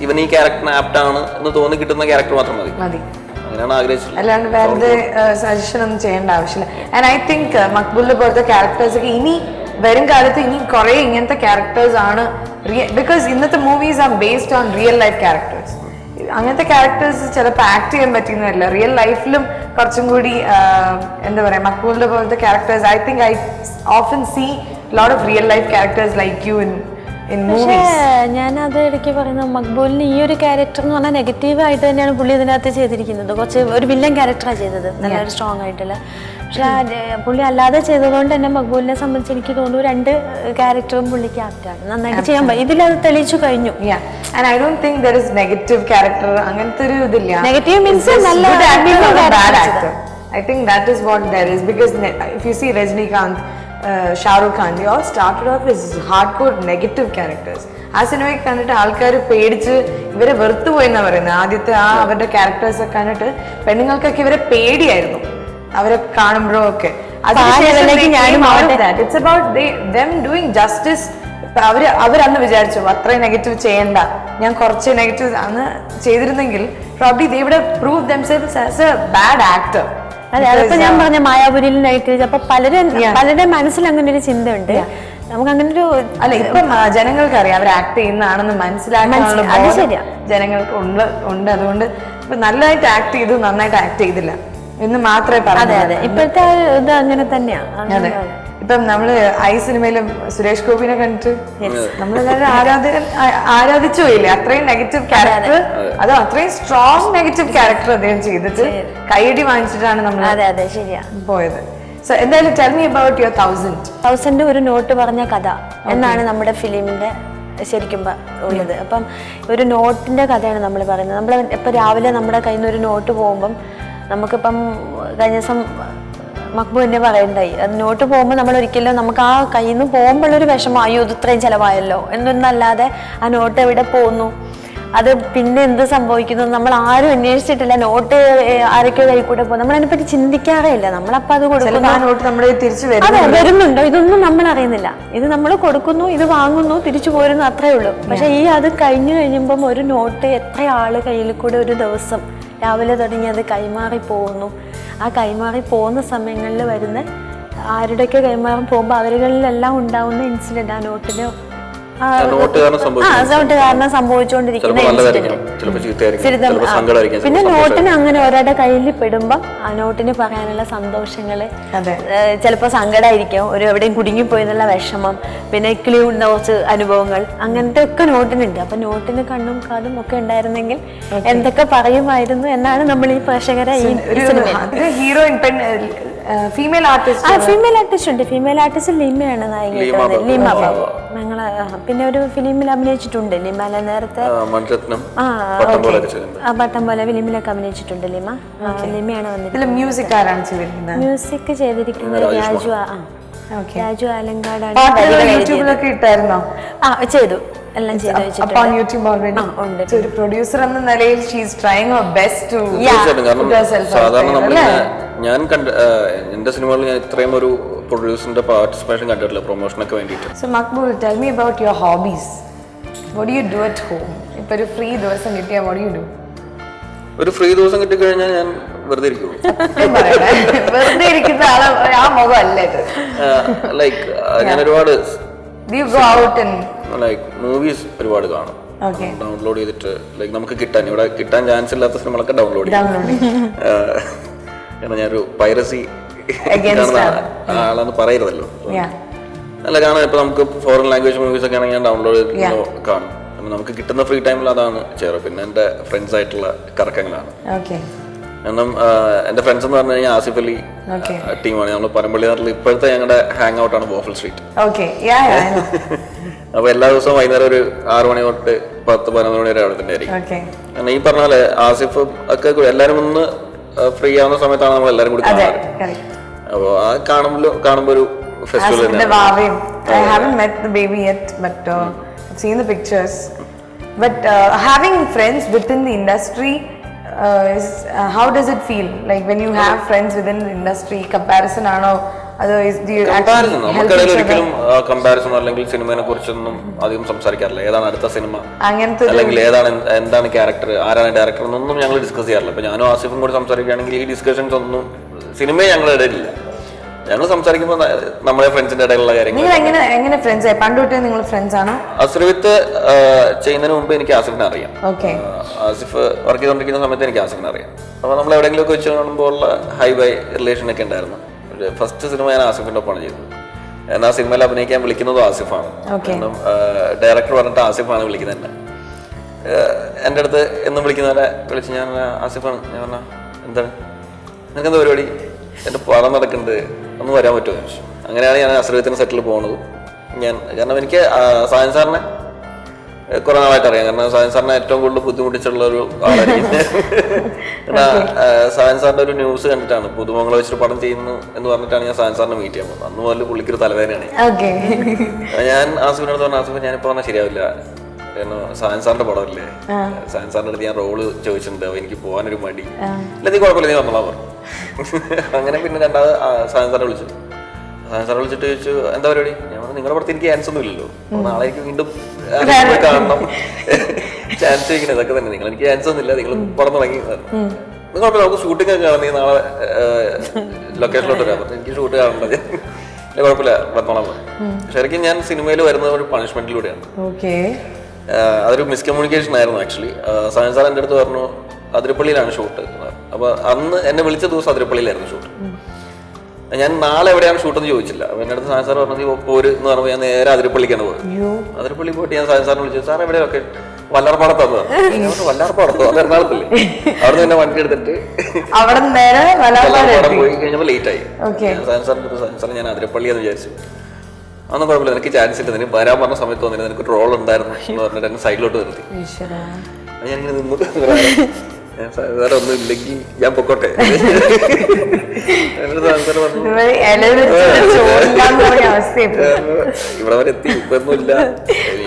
ഇവൻ ഈ ക്യാരക്ടറിന് ആപ്റ്റ് ആണ് എന്ന് തോന്നി കിട്ടുന്ന ക്യാരക്ടർ മാത്രം മതി. അങ്ങനെയാണ് ആഗ്രഹിച്ചത്. അല്ലാണ്ട് വെറുതെ സജഷൻ ഒന്നും ചെയ്യേണ്ട ആവശ്യമില്ല. ആൻഡ് ഐ തിങ്ക് മക്ബൂലിനെ പോലത്തെ ക്യാരക്ടേഴ്സ് ഒക്കെ ഇനി വരും കാലത്ത് ഇനി കുറെ ഇങ്ങനത്തെ ക്യാരക്ടേഴ്സ് ആണ്. ബിക്കോസ് ഇന്നത്തെ movies are based on real life characters. അങ്ങനത്തെ ക്യാരക്ടേഴ്സ് ചിലപ്പോൾ ആക്ട് ചെയ്യാൻ പറ്റുന്നതല്ല, റിയൽ ലൈഫിലും കുറച്ചും കൂടി എന്താ പറയാ മക്ബൂലിന്റെ പോലത്തെ characters. I think I often see lot of real life characters like you in പക്ഷേ ഞാനത് ഇടയ്ക്ക് പറയുന്നത് മക്ബൂലിന് ഈ ഒരു ക്യാരക്ടർ എന്ന് പറഞ്ഞാൽ നെഗറ്റീവായിട്ട് തന്നെയാണ് പുള്ളി ഇതിനകത്ത് ചെയ്തിരിക്കുന്നത്. കുറച്ച് ഒരു വില്ലൻ ക്യാരക്ടറാണ് ചെയ്തത്, നല്ലൊരു സ്ട്രോങ് ആയിട്ടുള്ള. പക്ഷെ പുള്ളി അല്ലാതെ ചെയ്തതുകൊണ്ട് തന്നെ മക്ബൂലിനെ സംബന്ധിച്ച് എനിക്ക് തോന്നുന്നു 2 ക്യാരക്ടറും പുള്ളിക്ക് ആപ്റ്റാണ്, നന്നായിട്ട് ചെയ്യാൻ പറ്റും. ഇതിലത് തെളിയിച്ചു കഴിഞ്ഞു. And I don't think there is negative character അങ്ങനത്തെ ഒരു ഇതില്ല. നെഗറ്റീവ് മീൻസ് നല്ല bad actor. I think that is what there is, because if you see Rajinikanth, Shah Rukh Khan, they all started off as hardcore negative characters. ആ സിനിമയൊക്കെ കണ്ടിട്ട് ആൾക്കാർ പേടിച്ച് ഇവരെ വെറുത്തു പോയെന്നാ പറയുന്നത്. ആദ്യത്തെ അവരുടെ ക്യാരക്ടേഴ്സ് ഒക്കെ കണ്ടിട്ട് പെണ്ണുങ്ങൾക്കൊക്കെ ഇവരെ പേടിയായിരുന്നു അവരെ കാണുമ്പോഴൊക്കെ. It's about them doing justice. അവരന്ന് വിചാരിച്ചു അത്രയും നെഗറ്റീവ് ചെയ്യണ്ട, ഞാൻ കുറച്ച് നെഗറ്റീവ് അന്ന് ചെയ്തിരുന്നെങ്കിൽ probably they would have proved themselves as a bad actor. അതെ, അതിപ്പോ ഞാൻ പറഞ്ഞ മായാപുരിയിൽ നെഗറ്റീവ് അപ്പൊ പലരുടെ മനസ്സിൽ അങ്ങനെ ഒരു ചിന്തയുണ്ട്. നമുക്ക് അങ്ങനെ ഒരു അല്ല, ഇപ്പം ജനങ്ങൾക്ക് അറിയാം അവർ ആക്ട് ചെയ്യുന്നതാണെന്ന് മനസ്സിലാക്കാനുള്ള ജനങ്ങൾക്ക് ഉണ്ട്. അതുകൊണ്ട് ഇപ്പൊ നല്ലതായിട്ട് ആക്ട് ചെയ്തു, നന്നായിട്ട് ആക്ട് ചെയ്തില്ല എന്ന് മാത്രമേ പറഞ്ഞു. അതെ, ഇപ്പോഴത്തെ ഇത് അങ്ങനെ തന്നെയാ. അതെ, ഇപ്പം നമ്മള് ഐ സിനിമയിലും സുരേഷ് ഗോപിനെ കണ്ടിട്ട് നമ്മളെല്ലാവരും ആരാധിച്ചു പോയില്ലേ? അത്രയും നെഗറ്റീവ് ക്യാരക്ടർ, അതോ അത്രയും സ്ട്രോങ് നെഗറ്റീവ് ക്യാരക്ടർ അദ്ദേഹം ചെയ്തിട്ട് കൈയടി വാങ്ങിച്ചിട്ടാണ് നമ്മൾ പോയത്. സോ എന്തായാലും ടെൽ മീ അബൌട്ട് യുവർ 1000 ഒരു നോട്ട് പറഞ്ഞ കഥ എന്നാണ് നമ്മുടെ ഫിലിമിന്റെ ശരിക്കും ഉള്ളത്. അപ്പം ഒരു നോട്ടിന്റെ കഥയാണ് നമ്മൾ പറയുന്നത്. നമ്മൾ ഇപ്പം രാവിലെ നമ്മുടെ കയ്യിൽ നിന്ന് ഒരു നോട്ട് പോകുമ്പം നമുക്കിപ്പം കഴിഞ്ഞ ദിവസം മക്ബൂ എന്നെ പറയണ്ടായി, അത് നോട്ട് പോകുമ്പോൾ നമ്മൾ ഒരിക്കലും നമുക്ക് ആ കയ്യിൽ നിന്ന് പോകുമ്പോഴൊരു വിഷമം, അയ്യോ ഇത് ഇത്രയും ചിലവായല്ലോ എന്നൊന്നല്ലാതെ ആ നോട്ട് എവിടെ പോകുന്നു, അത് പിന്നെ എന്ത് സംഭവിക്കുന്നു നമ്മൾ ആരും അന്വേഷിച്ചിട്ടില്ല. നോട്ട് ആരൊക്കെ കൈ കൂടെ പോകും, നമ്മൾ അതിനെപ്പറ്റി ചിന്തിക്കാറേ ഇല്ല. നമ്മളപ്പോൾ അത് വരുന്നുണ്ടോ ഇതൊന്നും നമ്മൾ അറിയുന്നില്ല. ഇത് നമ്മൾ കൊടുക്കുന്നു, ഇത് വാങ്ങുന്നു, തിരിച്ചു പോരുന്നു, അത്രേ ഉള്ളൂ. പക്ഷെ അത് കഴിയുമ്പം ഒരു നോട്ട് എത്ര ആള് കയ്യിൽ കൂടെ ഒരു ദിവസം രാവിലെ തുടങ്ങി അത് കൈമാറി പോകുന്നു. ആ കൈമാറി പോകുന്ന സമയങ്ങളിൽ വരുന്ന ആരുടെയൊക്കെ കൈമാറി പോകുമ്പോൾ അവരുകളിലെല്ലാം ഉണ്ടാവുന്ന ഇൻസിഡന്റ്, ആ നോട്ടിന് കാരണം സംഭവിച്ചുകൊണ്ടിരിക്കുന്ന പിന്നെ നോട്ടിന് അങ്ങനെ ഒരാളുടെ കയ്യിൽ പെടുമ്പം ആ നോട്ടിന് പറയാനുള്ള സന്തോഷങ്ങള്, ചിലപ്പോൾ സങ്കടമായിരിക്കും, ഒരു എവിടെയും കുടുങ്ങിപ്പോയി എന്നുള്ള വിഷമം, പിന്നെ കിളി ഉണ്ട കുറച്ച് അനുഭവങ്ങൾ, അങ്ങനത്തെ ഒക്കെ നോട്ടിനുണ്ട്. അപ്പൊ നോട്ടിന് കണ്ണും കാതും ഒക്കെ ഉണ്ടായിരുന്നെങ്കിൽ എന്തൊക്കെ പറയുമായിരുന്നു എന്നാണ് നമ്മൾ ഈ പ്രേക്ഷകരെ ഈ ഹീറോയിൻ ഫീമെയിൽ ആർട്ടിസ്റ്റ് ഉണ്ട്. ഫീമെയിൽ ആർട്ടിസ്റ്റ് ലിമയാണ് നായിക, ലിമ ബാബു. ഞങ്ങള് പിന്നെ ഒരു ഫിലിമിൽ അഭിനയിച്ചിട്ടുണ്ട് ലിമ, നേരത്തെ പട്ടം പോലെ ഫിലിമിലൊക്കെ അഭിനയിച്ചിട്ടുണ്ട് ലിമ. ലിമയാണ് വന്നിട്ട് മ്യൂസിക് ചെയ്തിരിക്കുന്നത് രാജു ആലങ്കാടാണ്. ചെയ്തു, എല്ലാം ചെയ്തു വെച്ചിട്ടുണ്ട്. ഒരു പ്രൊഡ്യൂസർ എന്ന നിലയിൽ ഞാൻ എന്റെ സിനിമകളിൽ ഞാൻ ഇത്രയും ഒരു പ്രൊഡ്യൂസറിന്റെ പാർട്ടിസിപ്പേഷൻ കണ്ടിട്ടില്ല പ്രൊമോഷനൊക്കെ വേണ്ടിയിട്ട്. So Maqbool, tell me about your hobbies. What do you do at home? ഇപ്പൊ ഒരു ഫ്രീ ദിവസം കിട്ടിയാൽ what do you do? ഒരു ഫ്രീ ദിവസം കിട്ടിക്കഴിഞ്ഞാൽ ഞാൻ വെറുതെ ഇരിക്കും. വെറുതെ ഇരിക്കുന്ന ആ മുഖം അല്ലേ ലൈക്ക് ഞാൻ ഒരുപാട് ലൈക്ക് മൂവീസ് ഒരുപാട് കാണും, ഡൗൺലോഡ് ചെയ്തിട്ട്. ലൈക്ക് നമുക്ക് ഇവിടെ കിട്ടാൻ ചാൻസ് ഇല്ലാത്ത സിനിമകളൊക്കെ ഡൗൺലോഡ് ചെയ്യും. കാരണം ഞാനൊരു പൈറസി ആളാന്ന് പറയരുതല്ലോ. അല്ല, കാണാൻ ഇപ്പൊ നമുക്ക് ഫോറിൻ ലാംഗ്വേജ് മൂവീസ് ഒക്കെ ആണെങ്കിൽ ഞാൻ ഡൗൺലോഡ് ചെയ്ത് കാണും. നമുക്ക് കിട്ടുന്ന ഫ്രീ ടൈമിൽ അതാണ് ചെയ്യാറ്. പിന്നെ എന്റെ ഫ്രണ്ട്സ് ആയിട്ടുള്ള കറക്കങ്ങളാണ്. കാരണം എന്റെ ഫ്രണ്ട്സ് എന്ന് പറഞ്ഞു കഴിഞ്ഞാൽ ആസിഫ് അലി ടീമാണ്. നമ്മൾ പരമ്പള്ളി നാട്ടിൽ ഇപ്പോഴത്തെ ഞങ്ങളുടെ ഹാങ് ഔട്ട് ആണ് ബോഫൽ സ്ട്രീറ്റ്. അപ്പൊ എല്ലാ ദിവസവും വൈകുന്നേരം ഒരു 6 മണി തൊട്ട് 10-11 മണി വരെ അവിടെ തന്നെ ആയിരിക്കും. കാരണം ഈ പറഞ്ഞ പോലെ ആസിഫ് ഒക്കെ എല്ലാരും ഒന്ന് ഫ്രീ ആവുന്ന സമയത്താണ് നമ്മൾ എല്ലാരും കൂടി കാണാറ്. അപ്പൊ ആ കാണുമ്പോ ഒരു festival seen the pictures, but having friends within the industry how does it feel like when you have friends within the industry? Comparison aano നമുക്കിടയിൽ ഒരിക്കലും കമ്പാരിസൺ അല്ലെങ്കിൽ സിനിമയെ കുറിച്ചൊന്നും അധികം സംസാരിക്കാറില്ല. ഏതാണ് അടുത്ത സിനിമ അല്ലെങ്കിൽ എന്താണ് ക്യാരക്ടർ, ആരാണ് ഡയറക്ടർ എന്നൊന്നും ഞങ്ങൾ ഡിസ്കസ് ചെയ്യാറില്ല. ഇപ്പൊ ഞാനും ആസിഫും കൂടി സംസാരിക്കുകയാണെങ്കിൽ ഈ ഡിസ്കഷൻസ് ഒന്നും സിനിമയെ ഞങ്ങളുടെ ഇടയിലില്ല. ഞങ്ങൾ സംസാരിക്കുമ്പോൾ നമ്മുടെ ഫ്രണ്ട്സിന്റെ ഇടയിലുള്ള കാര്യങ്ങൾ. അസ്രവിത്ത് ചെയ്യുന്നതിന് മുമ്പ് എനിക്ക് ആസിഫിനെ അറിയാം. ആസിഫ് വർക്ക് ചെയ്തുകൊണ്ടിരിക്കുന്ന സമയത്ത് എനിക്ക് ആസിഫിനെ അറിയാം. അപ്പൊ നമ്മൾ എവിടെയെങ്കിലും ഒക്കെ വെച്ച് കാണുമ്പോൾ ഉള്ള ഹൈ ബൈ റിലേഷൻ ഒക്കെ ഉണ്ടായിരുന്നു. ഫസ്റ്റ് സിനിമ ഞാൻ ആസിഫിന്റെ ഒപ്പമാണ് ചെയ്തത്. ഞാൻ ആ സിനിമയിൽ അഭിനയിക്കാൻ വിളിക്കുന്നതും ആസിഫാണ്. കാരണം ഡയറക്ടർ പറഞ്ഞിട്ട് ആസിഫാണ് വിളിക്കുന്നത് തന്നെ. എൻ്റെ അടുത്ത് എന്നും വിളിക്കുന്നവരെ വിളിച്ച് ഞാൻ ആസിഫാണ്, ഞാൻ പറഞ്ഞ എന്താണ് നിനക്കെന്താ പരിപാടി, എൻ്റെ പടം നടക്കുന്നുണ്ട്, ഒന്ന് വരാൻ പറ്റുമോ ചോദിച്ചു. അങ്ങനെയാണ് ഞാൻ അസ്രവിത്തിന് സെറ്റിൽ പോകുന്നത്. കാരണം എനിക്ക് സായൻ സാറിനെ കുറെ നാളായിട്ട് അറിയാം. കാരണം സായൻ സാറിനെ ഏറ്റവും കൂടുതൽ ബുദ്ധിമുട്ടിച്ചുള്ള ഒരു ആളായിരിക്കും. സായൻ സാറിന്റെ ഒരു ന്യൂസ് കണ്ടിട്ടാണ് പുതുമംഗളം വെച്ചിട്ട് പടം ചെയ്യുന്നു എന്ന് പറഞ്ഞിട്ടാണ് ഞാൻ സായൻ സാറിനെ മീറ്റ് ചെയ്യാൻ പോകുന്നത്. അന്ന് മുതൽ പുള്ളിക്കൊരു തലവേദനയാണ്. ഞാൻ ആസിഫിനോട് പറഞ്ഞ ആസിഫ് ഞാനിപ്പോ പറഞ്ഞാൽ ശരിയാവില്ല, കാരണം സായൻ സാറിന്റെ പടമല്ലേ, സായൻ സാറിന്റെ അടുത്ത് ഞാൻ റോള് ചോദിച്ചിട്ടുണ്ട്, എനിക്ക് പോകാനൊരു മടി, ഇല്ല നീ കുഴപ്പമില്ല നീ വന്നോളാൻ പറഞ്ഞു. അങ്ങനെ പിന്നെ രണ്ടാമത് സായൻ സാറിനെ വിളിച്ചു. സായൻ സാറെ വിളിച്ചിട്ട് ചോദിച്ചു എന്താ പരിപാടി. ഞാൻ പറഞ്ഞു നിങ്ങളുടെ പുറത്ത് എനിക്ക് ചാൻസ് ഒന്നും ഇല്ലല്ലോ, നാളെ എനിക്ക് വീണ്ടും കാണണം, ചാൻസ് ചോദിക്കണം, ഇതൊക്കെ തന്നെ, നിങ്ങൾ എനിക്ക് ചാൻസ് ഒന്നും ഇല്ല, നിങ്ങൾ പടം തുടങ്ങി, നിങ്ങൾ കുഴപ്പമില്ല നമുക്ക് ഷൂട്ടിംഗ് ഒക്കെ കാണാം, നീ നാളെ ലൊക്കേഷനിലോട്ട് വരാൻ പറഞ്ഞു. എനിക്ക് ഷൂട്ട് കാണണ്ടത് ഇല്ല കുഴപ്പമില്ല വന്നോളാൻ പറഞ്ഞു. ശരിക്കും ഞാൻ സിനിമയിൽ വരുന്നത് ഒരു പണിഷ്മെന്റിലൂടെയാണ്. അതൊരു മിസ്കമ്മ്യൂണിക്കേഷൻ ആയിരുന്നു ആക്ച്വലി. സായൻ സാർ എൻ്റെ അടുത്ത് പറഞ്ഞു അതിരപ്പള്ളിയിലാണ് ഷൂട്ട്. അപ്പൊ അന്ന് എന്നെ വിളിച്ച ദിവസം അതിരപ്പള്ളിയിലായിരുന്നു ഷൂട്ട്. ഞാൻ നാളെ എവിടെയാണ് ഷൂട്ട് എന്ന് ചോദിച്ചില്ല. അപ്പൊ എൻ്റെ അടുത്ത് സായൻ സാർ പറഞ്ഞു പോര് എന്ന് പറയുമ്പോൾ ഞാൻ നേരെ അതിരപ്പള്ളിക്കാണ് പോയത്. അതിരപ്പള്ളി പോയിട്ട് ഞാൻ സായൻ സാറിനെ വിളിച്ചു, സാർ എവിടെയൊക്കെ വല്ലാർപ്പാടത്ത് വന്നത്. വല്ലാർപ്പാടത്തോ അത് എറണാകുളത്തില്ലേ. അവിടെ തന്നെ വണ്ടി എടുത്തിട്ട് വല്ലാർപ്പാടം പോയി കഴിഞ്ഞപ്പോൾ ലേറ്റ് ആയി. സായൻ സാറിന്റെ അടുത്ത് സായൻ സാർ ഞാൻ അതിരപ്പള്ളി എന്ന് വിചാരിച്ചു. അതൊന്നും കുഴപ്പമില്ല, എനിക്ക് ചാൻസ് ഇല്ല, നിനക്ക് വരാൻ പറഞ്ഞ സമയത്ത് വന്നില്ല, നിനക്ക് റോൾ ഉണ്ടായിരുന്നു എന്ന് പറഞ്ഞിട്ട് എന്നെ സൈഡിലോട്ട് നിർത്തി. ഞാനിങ്ങനെ നിന്ന് വേറെ ഒന്നും ഇല്ലെങ്കിൽ ഞാൻ പൊക്കോട്ടെ. ഇവിടെ വരെ എത്തി, ഇപ്പൊന്നുമില്ല.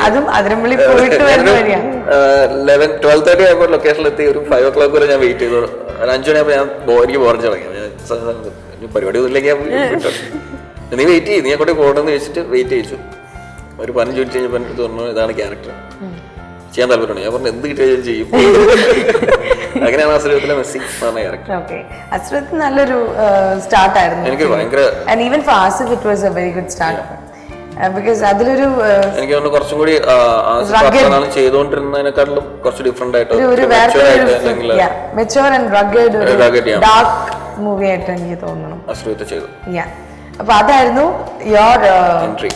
12:30 ആയപ്പോൾ ലൊക്കേഷനിലെത്തി. ഒരു 5 o'clock വരെ ഞാൻ വെയിറ്റ് ചെയ്തു. ഒരു 5 മണിയാകുമ്പോൾ ഞാൻ എനിക്ക് ബോറടിച്ച് തുടങ്ങി. പരിപാടി ഒന്നും ഇല്ലെങ്കിൽ നീ വെയിറ്റ് ചെയ്യും, നീ അങ്ങോട്ട് പോകണമെന്ന് ചോദിച്ചിട്ട് വെയിറ്റ് ചെയ്യിച്ചു. ഒരു 15 മിനിറ്റ് കഴിഞ്ഞപ്പോൾ എൻ്റെ അടുത്ത് പറഞ്ഞു ഇതാണ് ക്യാരക്ടർ, ചെയ്യാൻ താല്പര്യമാണ്. ഞാൻ പറഞ്ഞു എന്ത് കിട്ടിയാലും ചെയ്യും. അങ്ങനെയാണ് അസ്രവിത്തിലെ മെസ്സി എന്ന് പറഞ്ഞ ക്യാരക്ടർ. നല്ലൊരു സ്റ്റാർട്ട് ആയിരുന്നു എനിക്ക് ഭയങ്കര. എനിക്ക് തോന്നുന്നു കുറച്ചും കൂടി ചെയ്തുകൊണ്ടിരുന്നതിനെക്കാട്ടിലും കുറച്ച് ഡിഫറെന്റ് ആയിട്ട് മൂവി ആയിട്ട് എനിക്ക് തോന്നുന്നു അസ്രവിത്ത് ചെയ്തു. അപ്പൊ അതായിരുന്നു യോർ എൻട്രി.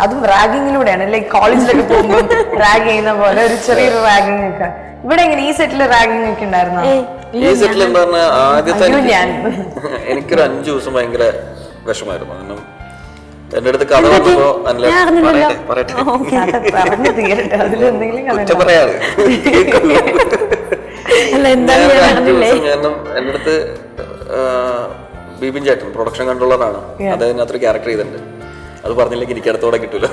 അതും റാഗിങ്ങിലൂടെയാണ്, ലൈക് കോളേജിലൊക്കെ പോകുമ്പോൾ റാഗ് ചെയ്യുന്ന പോലെ ഒരു ചെറിയൊരു റാഗിങ് ഒക്കെ. ഇവിടെ എങ്ങനെ ഈ സെറ്റില് റാഗിങ് ഒക്കെ ഉണ്ടായിരുന്നോ? ഈ സെറ്റിൽ എന്താ പറഞ്ഞാൽ ആദ്യത്തെ എനിക്കൊരു 5 ദിവസം ഭയങ്കര വിഷമായിരുന്നു. കാരണം എന്റെ അടുത്ത് കഥ പറഞ്ഞപ്പോ കുറ്റം പറയാറ്. കാരണം എന്റെ അടുത്ത് ബിബിൻ ചേട്ടൻ പ്രൊഡക്ഷൻ കൺട്രോളറാണ്, അദ്ദേഹത്തിനകത്തൊരു ക്യാരക്ടർ ചെയ്തിട്ടുണ്ട്. അത് പറഞ്ഞില്ലെങ്കിൽ എനിക്ക് അടുത്തോടെ കിട്ടൂല.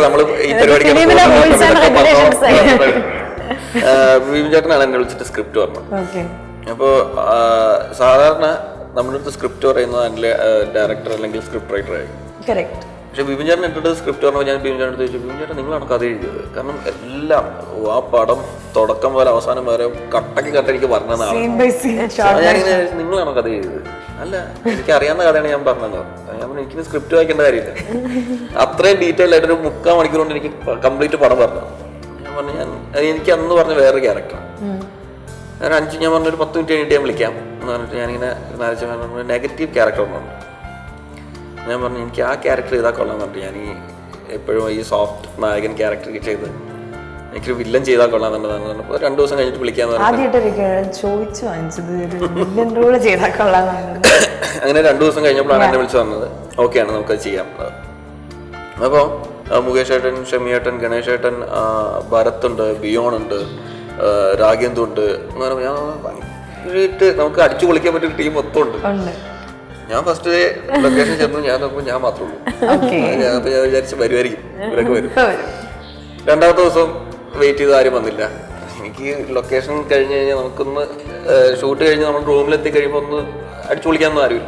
നമ്മള് ഈ പരിപാടിക്ക് ബിബിൻ ചേട്ടനാണ് എന്നെ വിളിച്ചിട്ട് സ്ക്രിപ്റ്റ് പറഞ്ഞു. അപ്പോ സാധാരണ നമ്മുടെ അടുത്ത് സ്ക്രിപ്റ്റ് പറയുന്നത് അതിലെ ഡയറക്ടർ അല്ലെങ്കിൽ സ്ക്രിപ്റ്റ് റൈറ്റർ ആയി. പക്ഷെ ബിബിൻ ചേട്ടൻ എൻ്റെ സ്ക്രിപ്റ്റ് പറഞ്ഞപ്പോൾ ഞാൻ ബിബിൻ ചേട്ടൻ ചോദിച്ചു, ബിബിൻ ചേട്ടൻ നിങ്ങളാണ് കഥ എഴുതിയത്? കാരണം എല്ലാം ആ പടം തുടക്കം മുതൽ അവസാനം വരെ കട്ടക്ക് എനിക്ക് പറഞ്ഞതാണ്. ഞാനിങ്ങനെ നിങ്ങളാണോ കഥ എഴുതിയത്? അല്ല, എനിക്ക് അറിയാവുന്ന കഥയാണ് ഞാൻ പറഞ്ഞത്. ഞാൻ പറഞ്ഞു എനിക്കിന് സ്ക്രിപ്റ്റ് വായിക്കേണ്ട കാര്യമില്ല, അത്രയും ഡീറ്റെയിൽ ആയിട്ടൊരു 3/4 മണിക്കൂർ കൊണ്ട് എനിക്ക് കംപ്ലീറ്റ് പടം പറഞ്ഞു. ഞാൻ പറഞ്ഞു എനിക്ക് അന്ന് പറഞ്ഞ വേറൊരു ക്യാരക്ടർ. ഞാൻ പറഞ്ഞൊരു 10 മിനിറ്റ് കഴിഞ്ഞിട്ട് ഞാൻ വിളിക്കാം എന്ന് പറഞ്ഞിട്ട് ഞാനിങ്ങനെ നെഗറ്റീവ് ക്യാരക്ടർ പറഞ്ഞു. ഞാൻ പറഞ്ഞു എനിക്ക് ആ ക്യാരക്ടർ ചെയ്താൽ കൊള്ളാൻ പറഞ്ഞിട്ട് ഞാൻ എപ്പോഴും ഈ സോഫ്റ്റ് നായകൻ ക്യാരക്ടർ ചെയ്ത് എനിക്കൊരു വില്ലൻ ചെയ്താൽ കൊള്ളാന്നുണ്ടെന്ന് പറഞ്ഞപ്പോൾ 2 ദിവസം കഴിഞ്ഞിട്ട് വിളിക്കാന്ന് പറഞ്ഞു. അങ്ങനെ 2 ദിവസം കഴിഞ്ഞപ്പോഴാണ് എന്നെ വിളിച്ചു പറഞ്ഞത് ഓക്കെയാണ് നമുക്കത് ചെയ്യാം. അപ്പോൾ മുകേഷ് ഏട്ടൻ, ഷമി ഏട്ടൻ, ഗണേഷ് ഏട്ടൻ, ഭരത്തുണ്ട്, ബിയോൺ ഉണ്ട്, രാഗേന്ദു ഉണ്ട്, അങ്ങനെ ഞാൻ ഭയങ്കരമായിട്ട് നമുക്ക് അടിച്ചു പൊളിക്കാൻ പറ്റിയ ടീം മൊത്തം ഉണ്ട്. ഞാൻ ഫസ്റ്റ് ലൊക്കേഷൻ ചെന്നു, ഞാൻ നോക്കുമ്പോൾ ഞാൻ മാത്രമേ ഉള്ളൂ. ഞാൻ വിചാരിച്ച് വരുമായിരിക്കും, ഇവരൊക്കെ വരും. 2ാമത്തെ ദിവസം വെയിറ്റ് ചെയ്ത് ആരും വന്നില്ല. എനിക്ക് ലൊക്കേഷൻ കഴിഞ്ഞ് കഴിഞ്ഞാൽ നമുക്കൊന്ന് ഷൂട്ട് കഴിഞ്ഞ് നമ്മൾ റൂമിലെത്തി കഴിയുമ്പോൾ ഒന്ന് അടിച്ചു പൊളിക്കാനൊന്നും ആരുമില്ല.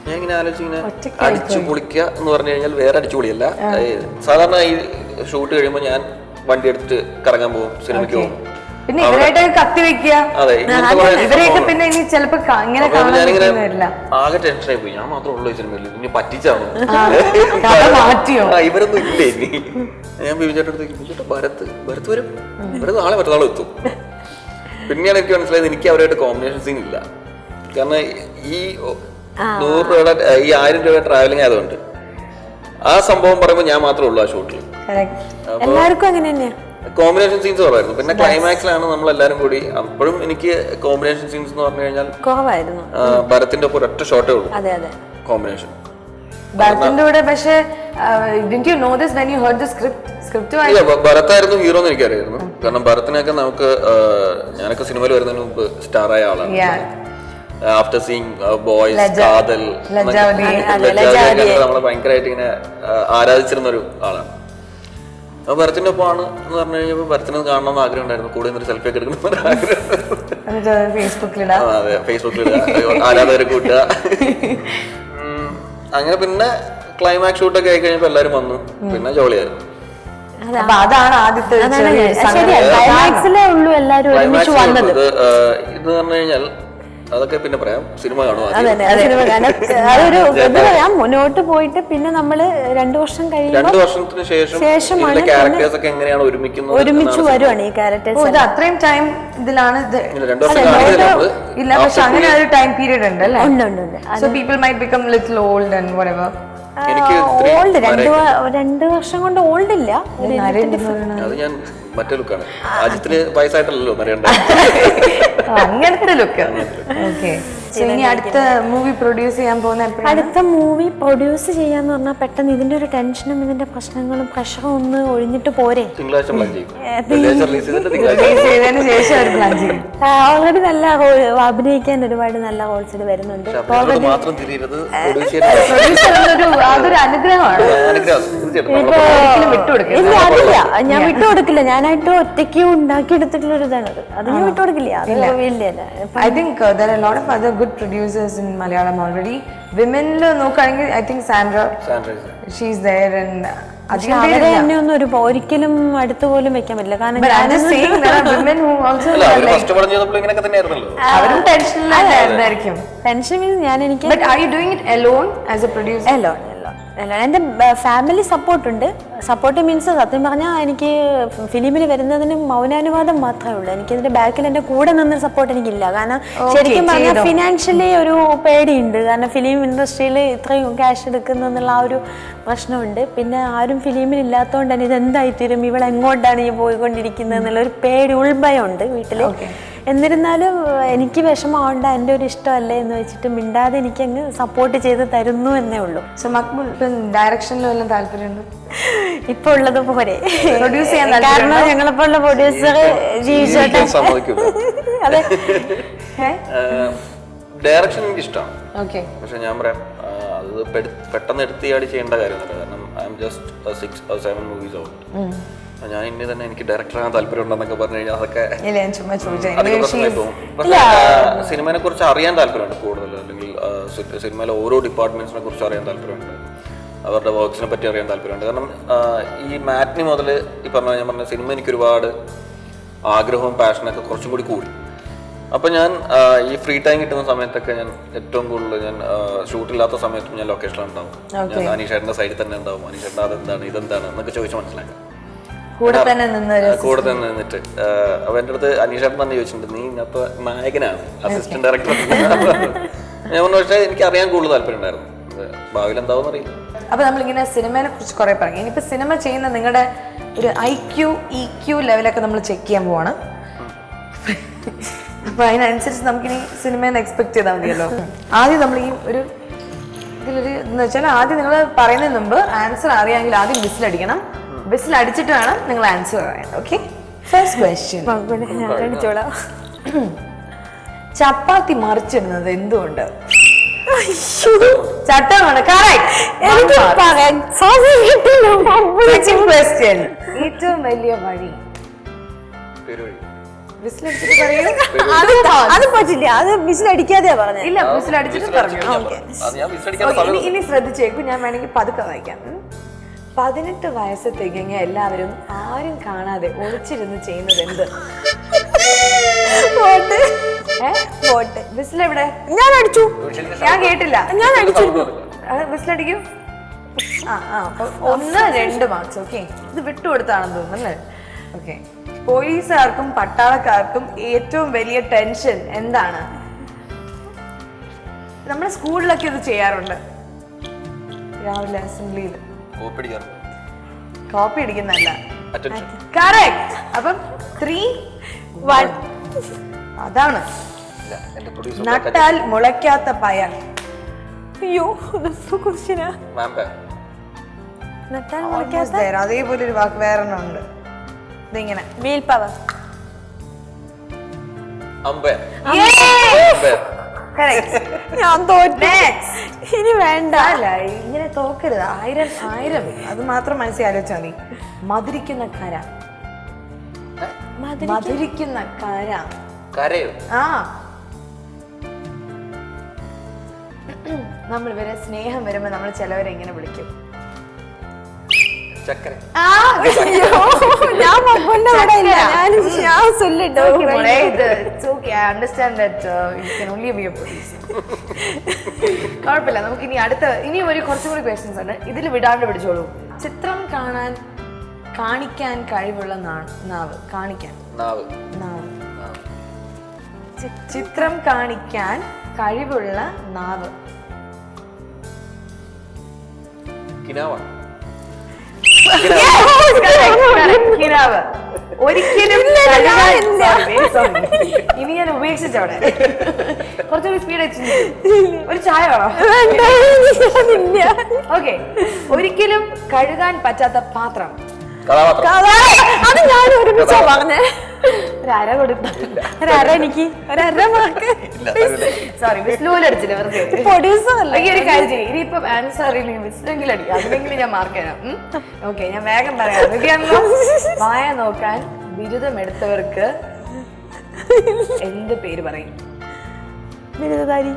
ഞാൻ ഇങ്ങനെ ആലോചിച്ച് ഇങ്ങനെ അടിച്ചു പൊളിക്കുക എന്ന് പറഞ്ഞു കഴിഞ്ഞാൽ വേറെ അടിച്ചു പൊളിയല്ല. സാധാരണ ഈ ഷൂട്ട് കഴിയുമ്പോൾ ഞാൻ വണ്ടി എടുത്തിട്ട് കറങ്ങാൻ പോകും, സിനിമയ്ക്ക് പോകും. പിന്നെ ഇവരായിട്ട് കത്തി വെക്കുക. ഇവരെയൊക്കെ പിന്നെ ഇനി ചിലപ്പോ ഞാനിങ്ങനെ ആകെ ടെൻഷനായി പോയി. ഞാൻ മാത്രമേ ഉള്ളൂ ഈ സിനിമയിൽ, ഇനി പറ്റിച്ചാണോ, ഇവരൊന്നും ഇല്ലേ ഇനി. ഞാൻ ബിബിചേട്ടടുത്ത് ഭരത് വരും, ഭരത് നാളെ മറ്റന്നാളും എത്തും. പിന്നെയാണ് എനിക്ക് മനസ്സിലായത് എനിക്ക് അവരായിട്ട് കോമ്പിനേഷൻ സീൻ ഇല്ല. കാരണം ഈ 100 രൂപയുടെ ഈ 1000 രൂപ ട്രാവലിംഗ് ആയതുകൊണ്ട് ആ സംഭവം പറയുമ്പോൾ ഞാൻ മാത്രമേ ഉള്ളൂ ആ ഷൂട്ടിൽ. എല്ലാവർക്കും അങ്ങനെ തന്നെയാ കോമ്പിനേഷൻ സീൻസ് കുറവായിരുന്നു. പിന്നെ ക്ലൈമാക്സിലാണ് നമ്മൾ എല്ലാരും കൂടി. അപ്പോഴും എനിക്ക് കോമ്പിനേഷൻ സീൻസ് എന്ന് പറഞ്ഞു കഴിഞ്ഞാൽ കുറവായിരുന്നു. ഭരത്തിന്റെ ഒപ്പം ഒറ്റ ഷോട്ടേ ഉള്ളൂ കോമ്പിനേഷൻ. ഭരത്തായിരുന്നു ഹീറോ എന്ന് എനിക്കറിയായിരുന്നു. കാരണം ഭരത്തിനൊക്കെ നമുക്ക് ഞാനൊക്കെ സിനിമയിൽ വരുന്നതിന് മുമ്പ് സ്റ്റാറായ ആളാണ്. ആഫ്റ്റർ സീയിങ് ബോയ്സ്, കാതൽ, നമ്മളെ ഭയങ്കരമായിട്ട് ഇങ്ങനെ ആരാധിച്ചിരുന്ന ഒരു ആളാണ്. അപ്പൊ ഭരത്തിന്റെ ഒപ്പമാണ് എന്ന് പറഞ്ഞു കഴിഞ്ഞപ്പോ ഭരത്തിനെ കാണണമെന്ന് ആഗ്രഹം ഉണ്ടായിരുന്നു. കൂടെ നിന്നൊരു സെൽഫി ഒക്കെ എടുക്കണം ആഗ്രഹം. ഫേസ്ബുക്കിലിടുക, ആരാധകരെ കൂട്ടുക. അങ്ങനെ പിന്നെ ക്ലൈമാക്സ് ഷൂട്ടൊക്കെ ആയി കഴിഞ്ഞപ്പോ എല്ലാരും വന്നു. പിന്നെ ജോളിയായിരുന്നു. അതാണ് ആദ്യത്തെ ഇത് പറഞ്ഞു കഴിഞ്ഞാൽ അതൊക്കെ പിന്നെ പറയാം. സിനിമ കാണും. അതൊരു മുന്നോട്ട് പോയിട്ട് പിന്നെ നമ്മള് 2 വർഷം വർഷത്തിന് ശേഷമാണ് ക്യാരക്ടേഴ്സ് ഒക്കെ എങ്ങനെയാണ് ഒരുമിച്ച് വരുവാണ് ഈ ക്യാരക്ടേഴ്സ്. അത്രയും ടൈം ഇതിലാണ്. 2 വർഷം ഇല്ല, പക്ഷെ അങ്ങനെ ഒരു ടൈം പീരീഡ് ഉണ്ട് അല്ലേ? So people might become little old and whatever. Old 2 വർഷം കൊണ്ട് ഓൾഡ് ഇല്ല. അത് ഞാൻ മറ്റേ ലുക്കാണ്. അജിത്തിന് വയസ്സായിട്ടല്ലോ അറിയണ്ട, അങ്ങനത്തെ ലുക്ക്. ഓക്കെ. ഇനി അടുത്ത മൂവി പ്രൊഡ്യൂസ് ചെയ്യാൻ പോകുന്ന അടുത്ത മൂവി പ്രൊഡ്യൂസ് ചെയ്യാന്ന് പറഞ്ഞാൽ പെട്ടെന്ന് ഇതിന്റെ ഒരു ടെൻഷനും ഇതിന്റെ പ്രശ്നങ്ങളും പ്രഷറും ഒന്ന് ഒഴിഞ്ഞിട്ട് പോരെ. ഓൾറെഡി നല്ല അഭിനയിക്കാൻ ഒരുപാട് നല്ല റോൾസിൽ വരുന്നുണ്ട്. അതൊരു അനുഗ്രഹമാണ്. ഇല്ല, അതില്ല, ഞാൻ വിട്ടുകൊടുക്കില്ല. ഞാനായിട്ട് ഒറ്റയ്ക്ക് ഉണ്ടാക്കിയെടുത്തിട്ടുള്ള ഒരു ഇതാണത്. അത് ഞാൻ വിട്ടുകൊടുക്കില്ല. I think there are a lot of other good producers in Malayalam already. Women നോക്കുകയാണെങ്കിൽ I think Sandra, she's there, and അവരെ എന്നെ ഒന്നും ഒരിക്കലും അടുത്ത് പോലും വെക്കാൻ പറ്റില്ല. കാരണം ടെൻഷൻ മീൻസ് ഞാൻ എനിക്ക് എന്റെ ഫാമിലി സപ്പോർട്ടുണ്ട്. സപ്പോർട്ട് മീൻസ് സത്യം പറഞ്ഞാൽ എനിക്ക് ഫിലിമിൽ വരുന്നതിന് മൗനാനുവാദം മാത്രമേ ഉള്ളൂ. എനിക്കിതിന്റെ ബാക്കിൽ എന്റെ കൂടെ നിന്ന് സപ്പോർട്ട് എനിക്കില്ല. കാരണം ശരിക്കും പറഞ്ഞാൽ ഫിനാൻഷ്യലി ഒരു പേടിയുണ്ട്. കാരണം ഫിലിം ഇൻഡസ്ട്രിയിൽ ഇത്രയും ക്യാഷ് എടുക്കുന്നുള്ള ആ ഒരു പ്രശ്നമുണ്ട്. പിന്നെ ആരും ഫിലിമിൽ ഇല്ലാത്തതുകൊണ്ട് തന്നെ ഇതെന്തായിത്തീരും, ഇവിടെ എങ്ങോട്ടാണ് ഈ പോയിക്കൊണ്ടിരിക്കുന്നത് എന്നുള്ളൊരു പേടി, ഉൾഭയമുണ്ട് വീട്ടിൽ. എന്നിരുന്നാലും എനിക്ക് വിഷമമാവണ്ട, എൻ്റെ ഒരു ഇഷ്ടമല്ലേ എന്ന് വെച്ചിട്ട് മിണ്ടാതെ എനിക്കങ്ങ് സപ്പോർട്ട് ചെയ്ത് തരുന്നു എന്നേ ഉള്ളൂ. സോ മക്ബൂൽ ഡയറക്ഷനിലും എല്ലാം താല്പര്യമുണ്ട് ഇപ്പൊ ഉള്ളത് പോലെ പ്രൊഡ്യൂസ് ചെയ്യാൻ. കാരണം ഞങ്ങളെപ്പോലുള്ള പ്രൊഡ്യൂസർ ജീവിച്ചോട്ടെ. അതെ, ഡയറക്ഷൻ എനിക്ക് ഇഷ്ടമാണ്. പക്ഷെ ഞാൻ പറയാം, അത് പെട്ടെന്ന് എടുത്തിയാടി ചെയ്യേണ്ട കാര്യമൊന്നുമില്ല. കാരണം I am just 6 or 7 movies old. ഞാൻ ഇനി തന്നെ എനിക്ക് ഡയറക്ടർ ആകാൻ താല്പര്യം ഉണ്ടെന്നൊക്കെ പറഞ്ഞു കഴിഞ്ഞാൽ അതൊക്കെ പക്ഷേ സിനിമയെ കുറിച്ച് അറിയാൻ താല്പര്യമുണ്ട് കൂടുതൽ. അല്ലെങ്കിൽ സിനിമയിലെ ഓരോ ഡിപ്പാർട്ട്മെന്റ്സിനെ കുറിച്ച് അറിയാൻ താല്പര്യമുണ്ട്, അവരുടെ വർക്ക്സിനെ പറ്റി അറിയാൻ താല്പര്യമുണ്ട്. കാരണം ഈ മാറ്റ്നി മുതൽ ഈ ഞാൻ പറഞ്ഞ സിനിമ എനിക്ക് ഒരുപാട് ആഗ്രഹവും പാഷനൊക്കെ കുറച്ചും കൂടി കൂടി. അപ്പം ഞാൻ ഈ ഫ്രീ ടൈം കിട്ടുന്ന സമയത്തൊക്കെ ഞാൻ ഏറ്റവും കൂടുതൽ ഞാൻ ഷൂട്ടില്ലാത്ത സമയത്തും ഞാൻ ലൊക്കേഷനിലുണ്ടാവും. ഞാൻ അനീഷേട്ടൻ്റെ സൈഡിൽ തന്നെ ഉണ്ടാവും. അനീഷേട്ടൻ അതെന്താണ് ഇതെന്താണ് എന്നൊക്കെ ചോദിച്ച് മനസ്സിലാക്കാം. കൂടെ തന്നെ നിന്നിട്ട് അപ്പൊ എൻ്റെ അടുത്ത് അനീഷേട്ടൻ തന്നെ ചോദിച്ചിട്ടുണ്ട്, നീ ഇന്നത്തെ നായകനാണ്, അസിസ്റ്റന്റ് ഡയറക്ടർ. ഞാൻ പറഞ്ഞു, പക്ഷേ എനിക്ക് അറിയാൻ കൂടുതൽ താല്പര്യം ഉണ്ടായിരുന്നു. ഭാവിയിൽ എന്താവും അറിയില്ല. അപ്പൊ നമ്മളിങ്ങനെ സിനിമയെ കുറിച്ച് കുറെ പറഞ്ഞു. ഇനിയിപ്പോ സിനിമ ചെയ്യുന്ന നിങ്ങളുടെ ഒരു IQ EQ ലെവലൊക്കെ നമ്മൾ ചെക്ക് ചെയ്യാൻ പോവാണ്. അപ്പൊ അതിനനുസരിച്ച് നമുക്കിനി സിനിമയിൽ നിന്ന് എക്സ്പെക്ട് ചെയ്താൽ മതിയല്ലോ. ആദ്യം നമ്മൾ ഈ ഒരു ഇതിലൊരു എന്ന് വെച്ചാൽ ആദ്യം നിങ്ങൾ പറയുന്നതിന് മുമ്പ് ആൻസർ അറിയാമെങ്കിൽ ആദ്യം വിസിലടിക്കണം. വിസിൽ അടിച്ചിട്ട് വേണം നിങ്ങൾ ആൻസർ പറയാൻ. Okay, first question. ചപ്പാത്തി മറിച്ചിടുന്നത് എന്തുകൊണ്ട്? ചട്ടമാണ്. ഏറ്റവും വലിയ വഴി വിസിലടിച്ചിട്ട് പറയൂ. അത് പറ്റില്ല, അത് വിസിലടിക്കാതെയാ പറഞ്ഞത്. ഇല്ല, വിസിലടിച്ചിട്ട് പറഞ്ഞു. ഇനി ശ്രദ്ധിച്ചേക്കും, ഞാൻ വേണമെങ്കിൽ പതുക്കെ വായിക്കാം. 18 വയസ്സ് തികഞ്ഞ എല്ലാവരും ആരും കാണാതെ ഒളിച്ചിരുന്ന് ചെയ്യുന്നത് എന്ത്? വിസിലെവിടെ? ഞാൻ അടിച്ചു. ഞാൻ കേട്ടില്ല. ഞാൻ അടിച്ചു. വിസിലടിക്കൂ. 1, 2 മാർക്സ്. ഓക്കെ, ഇത് വിട്ടുകൊടുത്താണെന്ന് തോന്നുന്നു അല്ലേ? ഓക്കെ. പോലീസുകാർക്കും പട്ടാളക്കാർക്കും ഏറ്റവും വലിയ ടെൻഷൻ എന്താണ്? നമ്മുടെ സ്കൂളിലൊക്കെ ഇത് ചെയ്യാറുണ്ട്. രാവിലെ അസംബ്ലിയിൽ കോപ്പി അടിക്കുന്നല്ല. കറക്റ്റ്. അപ്പം 3, 1. അതാണ് നട്ടാൽ മുളയ്ക്കാത്ത പയർ. അയ്യോ, നട്ടാൽ മുളയ്ക്കാത്ത. അതേപോലെ ഒരു വാക്ക് വേറെ ഉണ്ട്. ഇതിങ്ങനെ വീൽ പവർ. ഞാൻ തോറ്റു. ഇനി വേണ്ട. അല്ല, ഇങ്ങനെ തോക്കരുത്. 1000 അത് മാത്രം മനസ്സിൽ ആലോചിച്ചാൽ മതി. മധുരിക്കുന്ന കര. മധുരിക്കുന്ന കര. ആ, നമ്മൾ ഇവരെ സ്നേഹം വരുമ്പോ നമ്മൾ ചിലവരെ എങ്ങനെ വിളിക്കും? കുഴപ്പമില്ല. നമുക്ക് ഇനി ഇനി കുറച്ചും കൂടി ക്വസ്റ്റ്യൻസ് ഉണ്ട്. ഇതിൽ വിടാണ്ട് പിടിച്ചോളൂ. ചിത്രം കാണിക്കാൻ കഴിവുള്ള നാവ്. ചിത്രം കാണിക്കാൻ കഴിവുള്ള നാവ്. ഒരിക്കലും ഇനി ഞാൻ ഉപേക്ഷിച്ചവിടെ. കുറച്ചുകൂടി സ്പീഡ് ഒരു ചായ വേണോ? ഓക്കെ. ഒരിക്കലും കഴുകാൻ പറ്റാത്ത പാത്രം. അത് ഞാൻ ഒരുമിച്ചാ പറഞ്ഞേ. ഒരര കൊടുത്ത. എനിക്ക് ഒരര മാർക്ക്. സോറി, വിസ്ലൂലടിച്ചില്ല വെറുതെ. ഒരു കാര്യം ചെയ്യും. ഇനിയിപ്പൊ ആൻസർ അറിയില്ലെങ്കിൽ വിസ്ലെങ്കിലും അടിക്കാം. അതിലെങ്കിലും ഞാൻ മാർക്ക് തരാം. ഓക്കെ, ഞാൻ വേഗം പറയാം. വായ നോക്കാൻ ബിരുദമെടുത്തവർക്ക് എന്ത് പേര് പറയും? ബിരുദധാരി.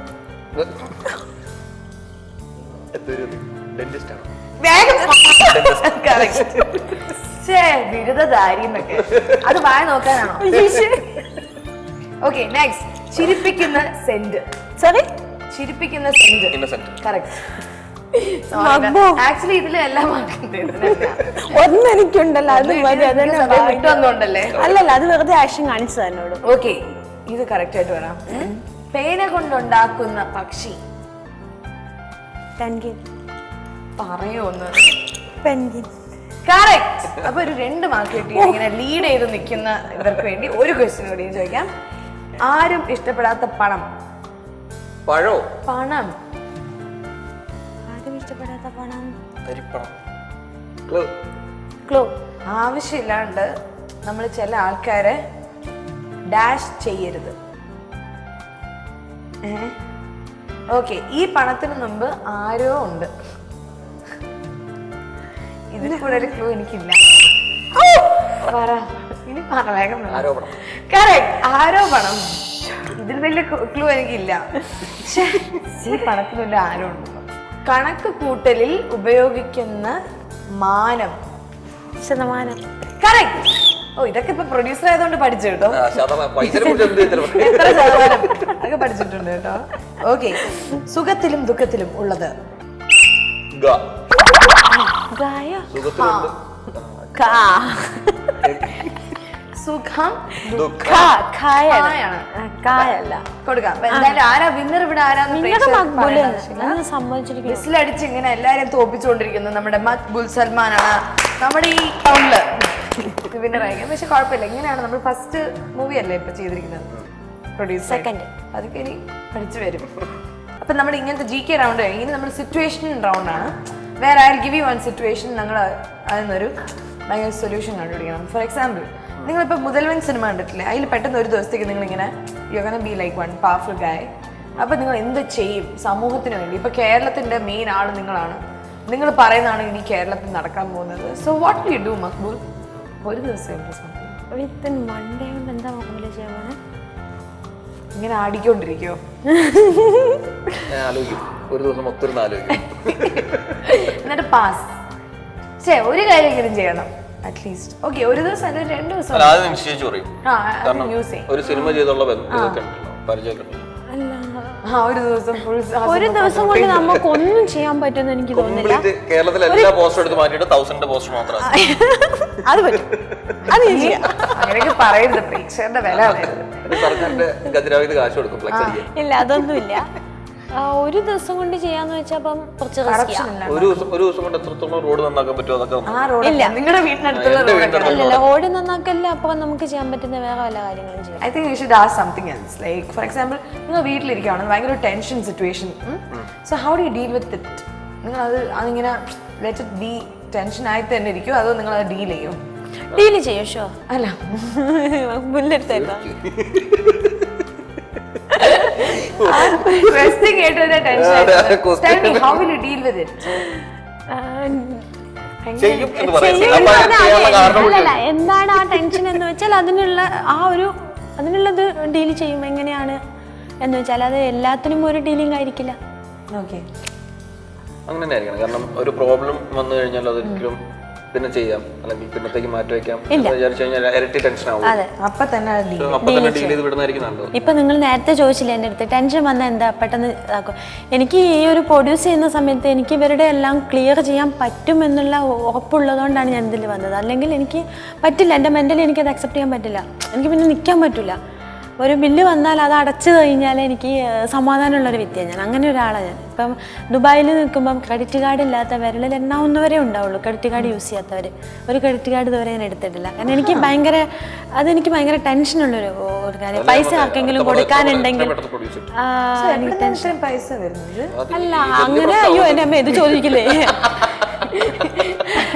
ബിരുദധാരി എന്നൊക്കെ. അത് വായ നോക്കാനാണോ? Okay, next. ചിരിപ്പിക്കുന്ന സെന്റ്. സോറി, ചിരിപ്പിക്കുന്ന സെന്റ്. കറക്റ്റ്. ആക്ച്വലി ഇതിൽ എല്ലാം ഒന്ന് എനിക്കുണ്ടല്ലോ. അത് വിട്ടുവന്നോണ്ടല്ലേ? അല്ലല്ല, അത് വെറുതെ ആക്ഷൻ കാണിച്ചു തന്നോട്. ഓക്കെ, ഇത് കറക്റ്റ് ആയിട്ട് വരാം. പേന കൊണ്ടുണ്ടാക്കുന്ന പക്ഷി. പെൻഗിൻ. പറയൊന്ന്. പെൻഗിൻ. കറക്റ്റ്. അപ്പൊ ഒരു 2 മാർക്ക് കിട്ടി. ഇങ്ങനെ ലീഡ് ചെയ്ത് നിൽക്കുന്ന ഇവർക്ക് വേണ്ടി ഒരു ക്വസ്റ്റ്യൻ കൂടി ചോദിക്കാം. ആരും ഇഷ്ടപ്പെടാത്ത പണം. പണം. ആരും ഇഷ്ടപ്പെടാത്ത പണം. ക്ലൂ. ആവശ്യമില്ലാണ്ട് നമ്മൾ ചില ആൾക്കാരെ ഡാഷ് ചെയ്യരുത്. ഓക്കെ, ഈ പണത്തിന് മുമ്പ് ആരോ ഉണ്ട്. ഇതിൽ കൂടെ ഒരു ക്ലൂ എനിക്കില്ല. ഇനി പറ വേഗം. കറക്റ്റ്, ആരോപണം. ഇതിൽ വലിയ ക്ലൂ എനിക്കില്ല. ഈ പണത്തിനുള്ള ആരോ ഉണ്ട്. കണക്ക് കൂട്ടലിൽ ഉപയോഗിക്കുന്ന മാനം. ശതമാനം. കറക്റ്റ്. ഓ, ഇതൊക്കെ ഇപ്പൊ പ്രൊഡ്യൂസർ ആയതുകൊണ്ട് പഠിച്ചു കേട്ടോ. എത്ര ശതമാനം അതൊക്കെ പഠിച്ചിട്ടുണ്ട് കേട്ടോ. ഓക്കെ, സുഖത്തിലും ദുഃഖത്തിലും ഉള്ളത്. സുഖം കായല്ല കൊടുക്കാം. എന്തായാലും ആരാ വിന്നർ ഇവിടെ? വിസിലടിച്ച് ഇങ്ങനെ എല്ലാരെയും തോപ്പിച്ചുകൊണ്ടിരിക്കുന്നു നമ്മുടെ മക്ബൂൽ സൽമാനാണ് നമ്മുടെ ഈ ടൗണില് വിന്നർ ആയിരിക്കും. പക്ഷെ കുഴപ്പമില്ല, ഇങ്ങനെയാണ് നമ്മൾ ഫസ്റ്റ് മൂവി അല്ലേ ഇപ്പൊ ചെയ്തിരിക്കുന്നത്. പ്രൊഡ്യൂസർ സെക്കൻഡ്, അതൊക്കെ ഇനി പഠിച്ചു വരും. അപ്പൊ നമ്മുടെ ഇങ്ങനത്തെ GK റൗണ്ട് കഴിഞ്ഞ് ഇനി നമ്മുടെ സിറ്റുവേഷൻ റൗണ്ടാണ്. വേറെ I will give you one situation. നിങ്ങൾ അതിനൊരു ഭയങ്കര സൊല്യൂഷൻ കണ്ടുപിടിക്കണം. ഫോർ എക്സാമ്പിൾ, നിങ്ങളിപ്പോൾ മുതൽവൻ സിനിമ കണ്ടിട്ടില്ലേ? അതിൽ പെട്ടെന്ന് ഒരു ദിവസത്തേക്ക് നിങ്ങളിങ്ങനെ you gonna be like one powerful guy. അപ്പോൾ നിങ്ങൾ എന്ത് ചെയ്യും സമൂഹത്തിന് വേണ്ടി? ഇപ്പോൾ കേരളത്തിൻ്റെ മെയിൻ ആൾ നിങ്ങളാണ്. നിങ്ങൾ പറയുന്നതാണ് ഇനി കേരളത്തിൽ നടക്കാൻ പോകുന്നത്. So what will you do Maqbool? ഒരു ദിവസം വിത്തിൻ 1 day കൊണ്ട് എന്താ ബാഹുബലി ചെയ്യാൻ പോണേ? ഇങ്ങനെ ആടിക്കൊണ്ടിരിക്കോ? ഞാൻ ആലോചിക്കും, ഒരു ദിവസം ഒത്തിരി ആലോചിക്കും. എന്നിട്ട് പാസ്. ഒരു കാര്യമെങ്കിലും ചെയ്യണം അറ്റ്ലീസ്റ്റ്. ഓക്കെ, ഒരു ദിവസം അല്ലെങ്കിൽ 2 ദിവസം ആദ്യം നിശ്ചയിച്ചു പറയും. കാരണം ഒരു സിനിമ ചെയ്തുള്ള ഇതൊക്കെ ഉണ്ടല്ലോ, പരിചയമൊക്കെ ഉണ്ടല്ലോ. ഒരു ദിവസം കൊണ്ട് നമുക്ക് ഒന്നും ചെയ്യാൻ പറ്റുമെന്ന് എനിക്ക് തോന്നുന്നില്ല. കേരളത്തിലെ എല്ലാ പോസ്റ്റർ എടുത്ത് മാറ്റിയിട്ട് 1000 പോസ്റ്റർ മാത്രം അത് പറ്റും, അത് ഞാൻ ചെയ്യാം. അങ്ങനെയൊക്കെ പറയരുത്, പ്രേക്ഷകരുടെ വില പറയരുത്. സർക്കാരിന്റെ ഖജനാവിന് കാശ് കൊടുക്കും ഫ്ലെക്സ് അടിക്കാൻ. ഇല്ല, അതൊന്നുമില്ല. ഒരു ദിവസം കൊണ്ട് ചെയ്യാന്ന് വെച്ചാൽ അപ്പം കുറച്ച് ഒരു ദിവസം കൊണ്ട് എത്രത്തോളം റോഡ് നന്നാക്കാൻ പറ്റുമോ അതൊക്കെ. ഇല്ല, നിങ്ങളുടെ വീട്ടിനടുത്തുള്ള അല്ലല്ല, റോഡ് നന്നാക്കല്ല, അപ്പൊ നമുക്ക് ചെയ്യാൻ പറ്റുന്ന വേറെ വല്ല കാര്യങ്ങളും ചെയ്യാം. I think you should ask something else. Like, for example, നിങ്ങൾ വീട്ടിലിരിക്കുകയാണ്, ഭയങ്കര tension situation. So how do you deal with it? നിങ്ങൾ അതിങ്ങനെ ലെറ്റ് ഇറ്റ് ബി ടെൻഷൻ ആയിട്ട് തന്നെ ഇരിക്കുമോ, അതോ നിങ്ങൾ അത് ഡീൽ ചെയ്യും? ഡീൽ ചെയ്യും. ഷോ അല്ല, മുല്ലെടുത്തേക്കാം. Resting കേട്ടതിന്റെ tension. Tell me, how will you deal with it? അല്ലല്ല, എന്താണ് ആ ടെൻഷൻ എന്ന് വെച്ചാൽ അതിനുള്ളത് ഡീൽ ചെയ്യും. എങ്ങനെയാണ് എന്ന് വെച്ചാൽ അത് എല്ലാത്തിനും ഒരു ഡീലിംഗ് ആയിരിക്കില്ല. ഓക്കെ, അങ്ങനെ തന്നെ ആയിരിക്കണം. കാരണം ഒരു പ്രോബ്ലം വന്നു കഴിഞ്ഞാൽ അതൊരിക്കലും പിന്നെ ചെയ്യാം, അല്ലെങ്കിൽ പിന്നത്തേക്ക് മാറ്റി വെക്കാം വിചാരിച്ചു കഴിഞ്ഞാൽ ഇരട്ടി ടെൻഷൻ ആവും. അപ്പൊ തന്നെ ഡീൽ ചെയ്ത് വിടുന്നതായിരിക്കും നല്ലത്. ഇപ്പൊ നിങ്ങൾ നേരത്തെ ചോദിച്ചില്ല എൻ്റെ അടുത്ത് ടെൻഷൻ വന്നാൽ എന്താ പെട്ടെന്ന് ഇതാക്കും. എനിക്ക് ഈ ഒരു പ്രൊഡ്യൂസ് ചെയ്യുന്ന സമയത്ത് എനിക്ക് ഇവരുടെ എല്ലാം ക്ലിയർ ചെയ്യാൻ പറ്റുമെന്നുള്ള ഉറപ്പുള്ളതുകൊണ്ടാണ് ഞാൻ ഇതിൽ വന്നത്. അല്ലെങ്കിൽ എനിക്ക് പറ്റില്ല, എൻ്റെ മെൻ്റലി എനിക്കത് അക്സെപ്റ്റ് ചെയ്യാൻ പറ്റില്ല. എനിക്ക് പിന്നെ നിൽക്കാൻ പറ്റില്ല. ഒരു ബില്ല് വന്നാൽ അത് അടച്ചു കഴിഞ്ഞാൽ എനിക്ക് സമാധാനമുള്ളൊരു വ്യക്തിയാണ് ഞാൻ. അങ്ങനെ ഒരാളാണ് ഞാൻ. ഇപ്പം ദുബായിൽ നിൽക്കുമ്പം ക്രെഡിറ്റ് കാർഡ് ഇല്ലാത്ത വിരലിൽ എണ്ണാവുന്നവരേ ഉണ്ടാവുള്ളൂ ക്രെഡിറ്റ് കാർഡ് യൂസ് ചെയ്യാത്തവർ. ഒരു ക്രെഡിറ്റ് കാർഡ് ഇതുവരെ ഞാൻ എടുത്തിട്ടില്ല. കാരണം എനിക്ക് ഭയങ്കര ടെൻഷനുള്ളൊരു കാര്യം. പൈസ ആർക്കെങ്കിലും കൊടുക്കാനുണ്ടെങ്കിൽ പൈസ വരുന്നത് അല്ല അങ്ങനെ. അയ്യോ, എൻ്റെ അമ്മ ഇത് ചോദിക്കില്ലേ?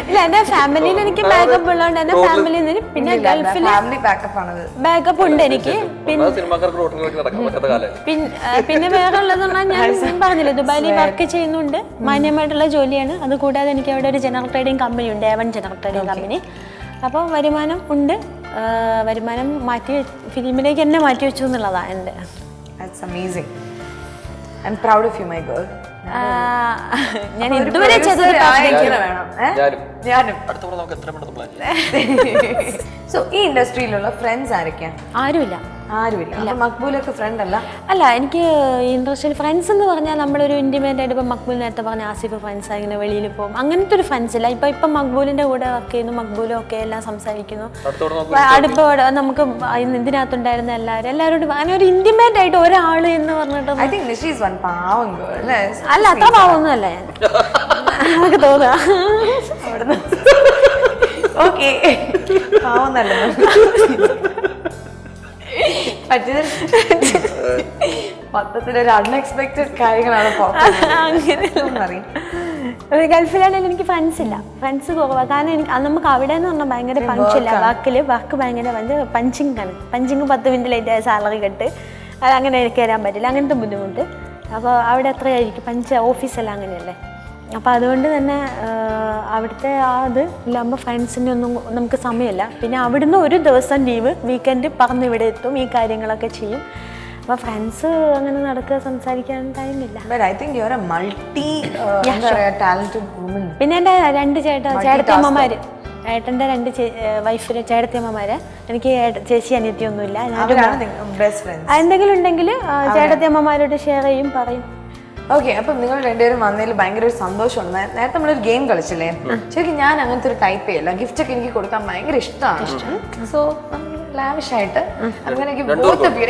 ഇല്ല, എൻ്റെ ഫാമിലിയിൽ എനിക്ക് ബാക്കപ്പ് ഉള്ളതുകൊണ്ട് എൻ്റെ ഫാമിലിയിൽ നിന്ന് പിന്നെ ഗൾഫിൽ ബാക്കപ്പ് ഉണ്ട് എനിക്ക്. പിന്നെ വേറെ ഉള്ളതെന്ന് പറഞ്ഞാൽ ഞാൻ പറഞ്ഞില്ലേ, ദുബായിൽ വർക്ക് ചെയ്യുന്നുണ്ട്. മാന്യമായിട്ടുള്ള ജോലിയാണ്. അതുകൂടാതെ എനിക്ക് അവിടെ ഒരു ജനറൽ ട്രേഡിംഗ് കമ്പനി ഉണ്ട്, A1 ജനറൽ ട്രേഡിംഗ് കമ്പനി. അപ്പോൾ വരുമാനം ഉണ്ട്. വരുമാനം ഫിലിമിലേക്ക് എന്നെ മാറ്റി വെച്ചു എന്നുള്ളതാണ് എൻ്റെ. That's amazing. I'm proud of you, my girl. ഞാൻ ഇതുവരെ സോ ഈ ഇൻഡസ്ട്രിയിലുള്ള ഫ്രണ്ട്സ് ആരൊക്കെയാ? ആരുമില്ല. മക്ബൂലൊക്കെ ഫ്രണ്ട് അല്ല? അല്ല, എനിക്ക് ഇൻഡസ്ട്രിയൽ ഫ്രണ്ട്സ് എന്ന് പറഞ്ഞാൽ നമ്മളൊരു ഇൻറ്റിമേറ്റ് ആയിട്ട് ഇപ്പം മക്ബൂൽ നേരത്തെ പറഞ്ഞ ആസിഫ് ഫ്രണ്ട്സ് ഇങ്ങനെ വെളിയിൽ പോകും, അങ്ങനത്തെ ഒരു ഫ്രണ്ട്സ് ഇല്ല. ഇപ്പം മക്ബൂലിൻ്റെ കൂടെ വർക്ക് ചെയ്യുന്നു, മക്ബൂലും ഒക്കെ എല്ലാം സംസാരിക്കുന്നു. അടുപ്പോടെ നമുക്ക് ഇതിനകത്തുണ്ടായിരുന്ന എല്ലാവരോടും അങ്ങനെ ഒരു ഇൻറ്റിമേറ്റ് ആയിട്ട് ഒരാൾ എന്ന് പറഞ്ഞിട്ട് അല്ല, അത്ര പാവമൊന്നും അല്ല ഞാൻ. നമുക്ക് തോന്നുക ഓക്കെ, പാവന്നല്ലോ. മൊത്തത്തിലൊരു അൺഎക്സ്പെക്ടഡ് കാര്യങ്ങളാണ്. ഗൾഫിലാണെങ്കിൽ എനിക്ക് ഫ്രണ്ട്സ് ഇല്ല, ഫ്രണ്ട്സ് കുറവാണ്. കാരണം നമുക്ക് അവിടെ എന്ന് പറഞ്ഞാൽ ഭയങ്കര പഞ്ചില്ല, വർക്ക് ഭയങ്കര പഞ്ചിങ് ആണ്. പഞ്ചിങ് 10 മിനിറ്റ് ലേറ്റ് ആയ സാലറി കെട്ട്, അത് അങ്ങനെ എനിക്ക് തരാൻ പറ്റില്ല, അങ്ങനത്തെ ബുദ്ധിമുട്ട്. അപ്പോൾ അവിടെ എത്രയായിരിക്കും ഓഫീസെല്ലാം അങ്ങനെയല്ലേ. അപ്പോൾ അതുകൊണ്ട് തന്നെ അവിടുത്തെ അത് ഇല്ലാകുമ്പോൾ ഫ്രണ്ട്സിനൊന്നും നമുക്ക് സമയമില്ല. പിന്നെ അവിടുന്ന് ഒരു ദിവസം ലീവ് വീക്കെൻഡ് പറന്ന് ഇവിടെ എത്തും, ഈ കാര്യങ്ങളൊക്കെ ചെയ്യും. അപ്പോൾ ഫ്രണ്ട്സ് അങ്ങനെ നടക്കുക, സംസാരിക്കാൻ ടൈമില്ല. പിന്നെ എൻ്റെ 2 ചേട്ടത്തിയമ്മമാർ, ഏട്ടൻ്റെ 2 വൈഫിലെ ചേട്ടത്തിയമ്മമാര്. എനിക്ക് ചേച്ചി അനിയത്തിയൊന്നുമില്ല. എന്തെങ്കിലും ഉണ്ടെങ്കിൽ ചേട്ടത്തിയമ്മമാരോട് ഷെയർ ചെയ്യും, പറയും. ഓക്കെ, അപ്പം നിങ്ങൾ രണ്ടുപേരും വന്നതിൽ ഭയങ്കര ഒരു സന്തോഷമുണ്ട്. നേരത്തെ നമ്മളൊരു ഗെയിം കളിച്ചില്ലേ? ശരിക്കും ഞാൻ അങ്ങനത്തെ ഒരു ടൈപ്പ് ചെയ്യല്ല. ഗിഫ്റ്റ് ഒക്കെ എനിക്ക് കൊടുക്കാൻ ഭയങ്കര ഇഷ്ടമാണ്. സോ ലാവിഷ് ആയിട്ട് അങ്ങനെ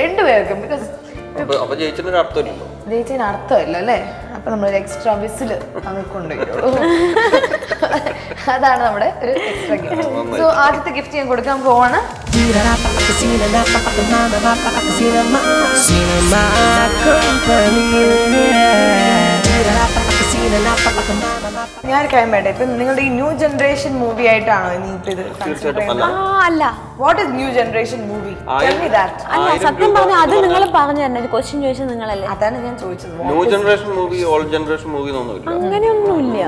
രണ്ടുപേർക്കും, ബിക്കോസ് ജയിച്ചതിന് അർത്ഥമില്ല അല്ലേ? അപ്പൊ നമ്മളൊരു എക്സ്ട്രാ വിസിൽ അത് കൊണ്ടുപോയിക്കോളൂ. അതാണ് നമ്മുടെ ഒരു എക്സ്ട്രാ ഗിഫ്റ്റ്. സോ ആദ്യത്തെ ഗിഫ്റ്റ് ഞാൻ കൊടുക്കാൻ പോവാണ്. ഞാൻ കാര്യം വേണ്ടേ, ഇപ്പൊ നിങ്ങളുടെ ഈ ന്യൂ ജനറേഷൻ മൂവി ആയിട്ടാണോ ഇനി ഇത്? അല്ല, what is new generation movie? അല്ല, സത്യം പറഞ്ഞാൽ അത് നിങ്ങൾ പറഞ്ഞു തന്നെ. ഒരു ക്വസ്റ്റ്യൻ ചോദിച്ചത് നിങ്ങളല്ലേ? അതാണ് ഞാൻ ചോദിച്ചത്. New generation movie, old generation movie അങ്ങനെയൊന്നുമില്ല.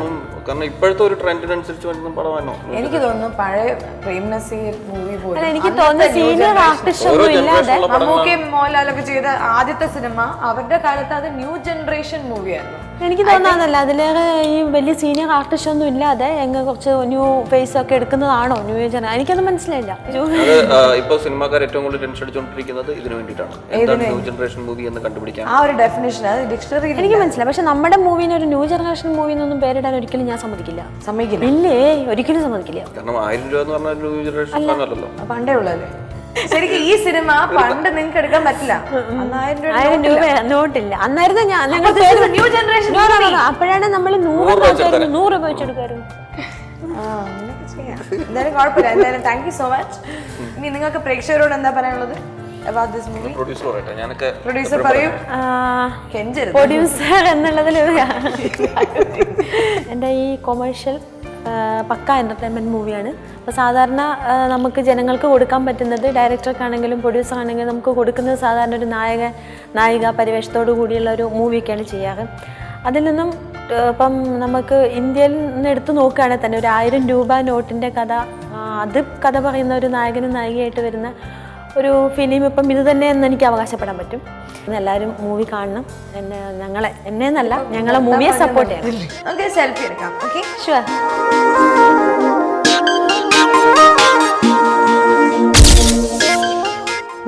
കാരണം ഇപ്പോഴത്തെ ഒരു ട്രെൻഡിനനുസരിച്ച് വരുന്ന പടമാണോ? എനിക്ക് തോന്നുന്നു പഴയ പ്രേം നസീർ മൂവി അല്ല, പോലും എനിക്ക് തോന്നുന്നു സീനിയർ ആർട്ടിസ്റ്റ് ഓരോ ഒന്നും ഇല്ലാതെ ജനറേഷനുള്ള മമ്മൂക്കയും മോഹൻലാലൊക്കെ ചെയ്ത ആദ്യത്തെ സിനിമ അവരുടെ കാലത്ത് അത് ന്യൂ ജനറേഷൻ മൂവിയായിരുന്നു. എനിക്ക് തോന്നാന്നല്ല അതിലേറെ ഈ വലിയ സീനിയർ ആർട്ടിസ്റ്റ് ഒന്നും ഇല്ലാതെ എങ്ങനെ കുറച്ച് ന്യൂ ഫേസ് ഒക്കെ എടുക്കുന്നതാണോ ന്യൂ ജന, എനിക്കൊന്നും മനസ്സിലായില്ല. ഇപ്പൊ സിനിമാക്കാർ ഏറ്റവും കൂടുതൽ ടെൻഷൻ അടിച്ചുകൊണ്ടിരിക്കുന്നത് ഇതിനു വേണ്ടിയിട്ടാണ്, എന്താണ് ന്യൂ ജനറേഷൻ മൂവി എന്ന് കണ്ടുപിടിക്കാൻ. ആ ഒരു ഡെഫിനേഷൻ അത് ഡിക്ഷണറി എനിക്ക് മനസ്സിലായി. പക്ഷെ നമ്മുടെ മൂവിന് ഒരു ന്യൂ ജനറേഷൻ മൂവി എന്നൊന്നും പേരിടാൻ ഒരിക്കലും ഞാൻ സമ്മതിക്കില്ല. സമ്മതിക്കില്ല. ഇല്ലേ, ഒരിക്കലും സമ്മതിക്കില്ല. കാരണം 1000 രൂപ എന്ന് പറഞ്ഞാൽ ന്യൂ ജനറേഷൻ സാധനമല്ലല്ലോ, പണ്ടേ ഉള്ളല്ലേ. ശരിക്കും ഈ സിനിമ പണ്ട് നിങ്ങൾക്ക് എടുക്കാൻ പറ്റില്ല. 1000 രൂപ നോട്ടില്ല അന്നായിരുന്നു. ന്യൂ ജനറേഷൻ അപ്പോഴാണ് നമ്മൾ 100 രൂപ വെച്ചെടുക്കായിരുന്നു. എന്തായാലും കുഴപ്പമില്ല. എന്തായാലും താങ്ക് യു സോ മച്ച്. ഇനി നിങ്ങൾക്ക് പ്രേക്ഷകരോട് എന്താ പറയാനുള്ളത് about this movie? പ്രൊഡ്യൂസർ പറയൂ. പ്രൊഡ്യൂസർ എന്നുള്ളതിൽ എൻ്റെ ഈ കൊമേഴ്ഷ്യൽ പക്ക എൻ്റർടൈൻമെൻറ്റ് മൂവിയാണ്. അപ്പോൾ സാധാരണ നമുക്ക് ജനങ്ങൾക്ക് കൊടുക്കാൻ പറ്റുന്നത്, ഡയറക്ടർക്കാണെങ്കിലും പ്രൊഡ്യൂസറാണെങ്കിലും നമുക്ക് കൊടുക്കുന്നത് സാധാരണ ഒരു നായിക പരിവേഷത്തോടു കൂടിയുള്ള ഒരു മൂവിയൊക്കെയാണ് ചെയ്യാറ്. അതിൽ നിന്നും ഇപ്പം നമുക്ക് ഇന്ത്യയിൽ നിന്ന് എടുത്തു നോക്കുകയാണെങ്കിൽ തന്നെ ഒരു 1000 രൂപ നോട്ടിൻ്റെ കഥ, അത് കഥ പറയുന്ന ഒരു നായകനും നായികയായിട്ട് വരുന്ന ഒരു ഫിലിം ഇപ്പം ഇത് തന്നെ എന്ന് എനിക്ക് അവകാശപ്പെടാൻ പറ്റും. എല്ലാവരും മൂവി കാണണം. എന്നെ എന്നല്ല, ഞങ്ങളെ മൂവിയെ സപ്പോർട്ട് ചെയ്യണം. നമുക്ക് സെൽഫി എടുക്കാം. Okay, sure.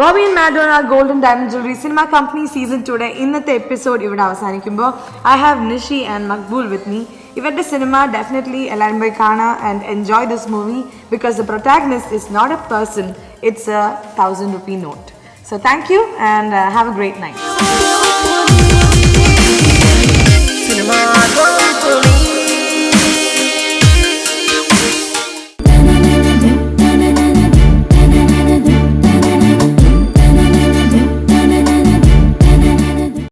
Bobby and Madonna golden diamond jewellery cinema company season 2 ഇന്നത്തെ എപ്പിസോഡ് ഇവിടെ അവസാനിക്കുമ്പോൾ I have Nishi and Maqbool with me. ഇവരുടെ സിനിമ ഡെഫിനറ്റ്ലി എല്ലാവരും പോയി കാണാം and enjoy this movie because the protagonist is not a person, it's a 1000 rupee note. So thank you and have a great night.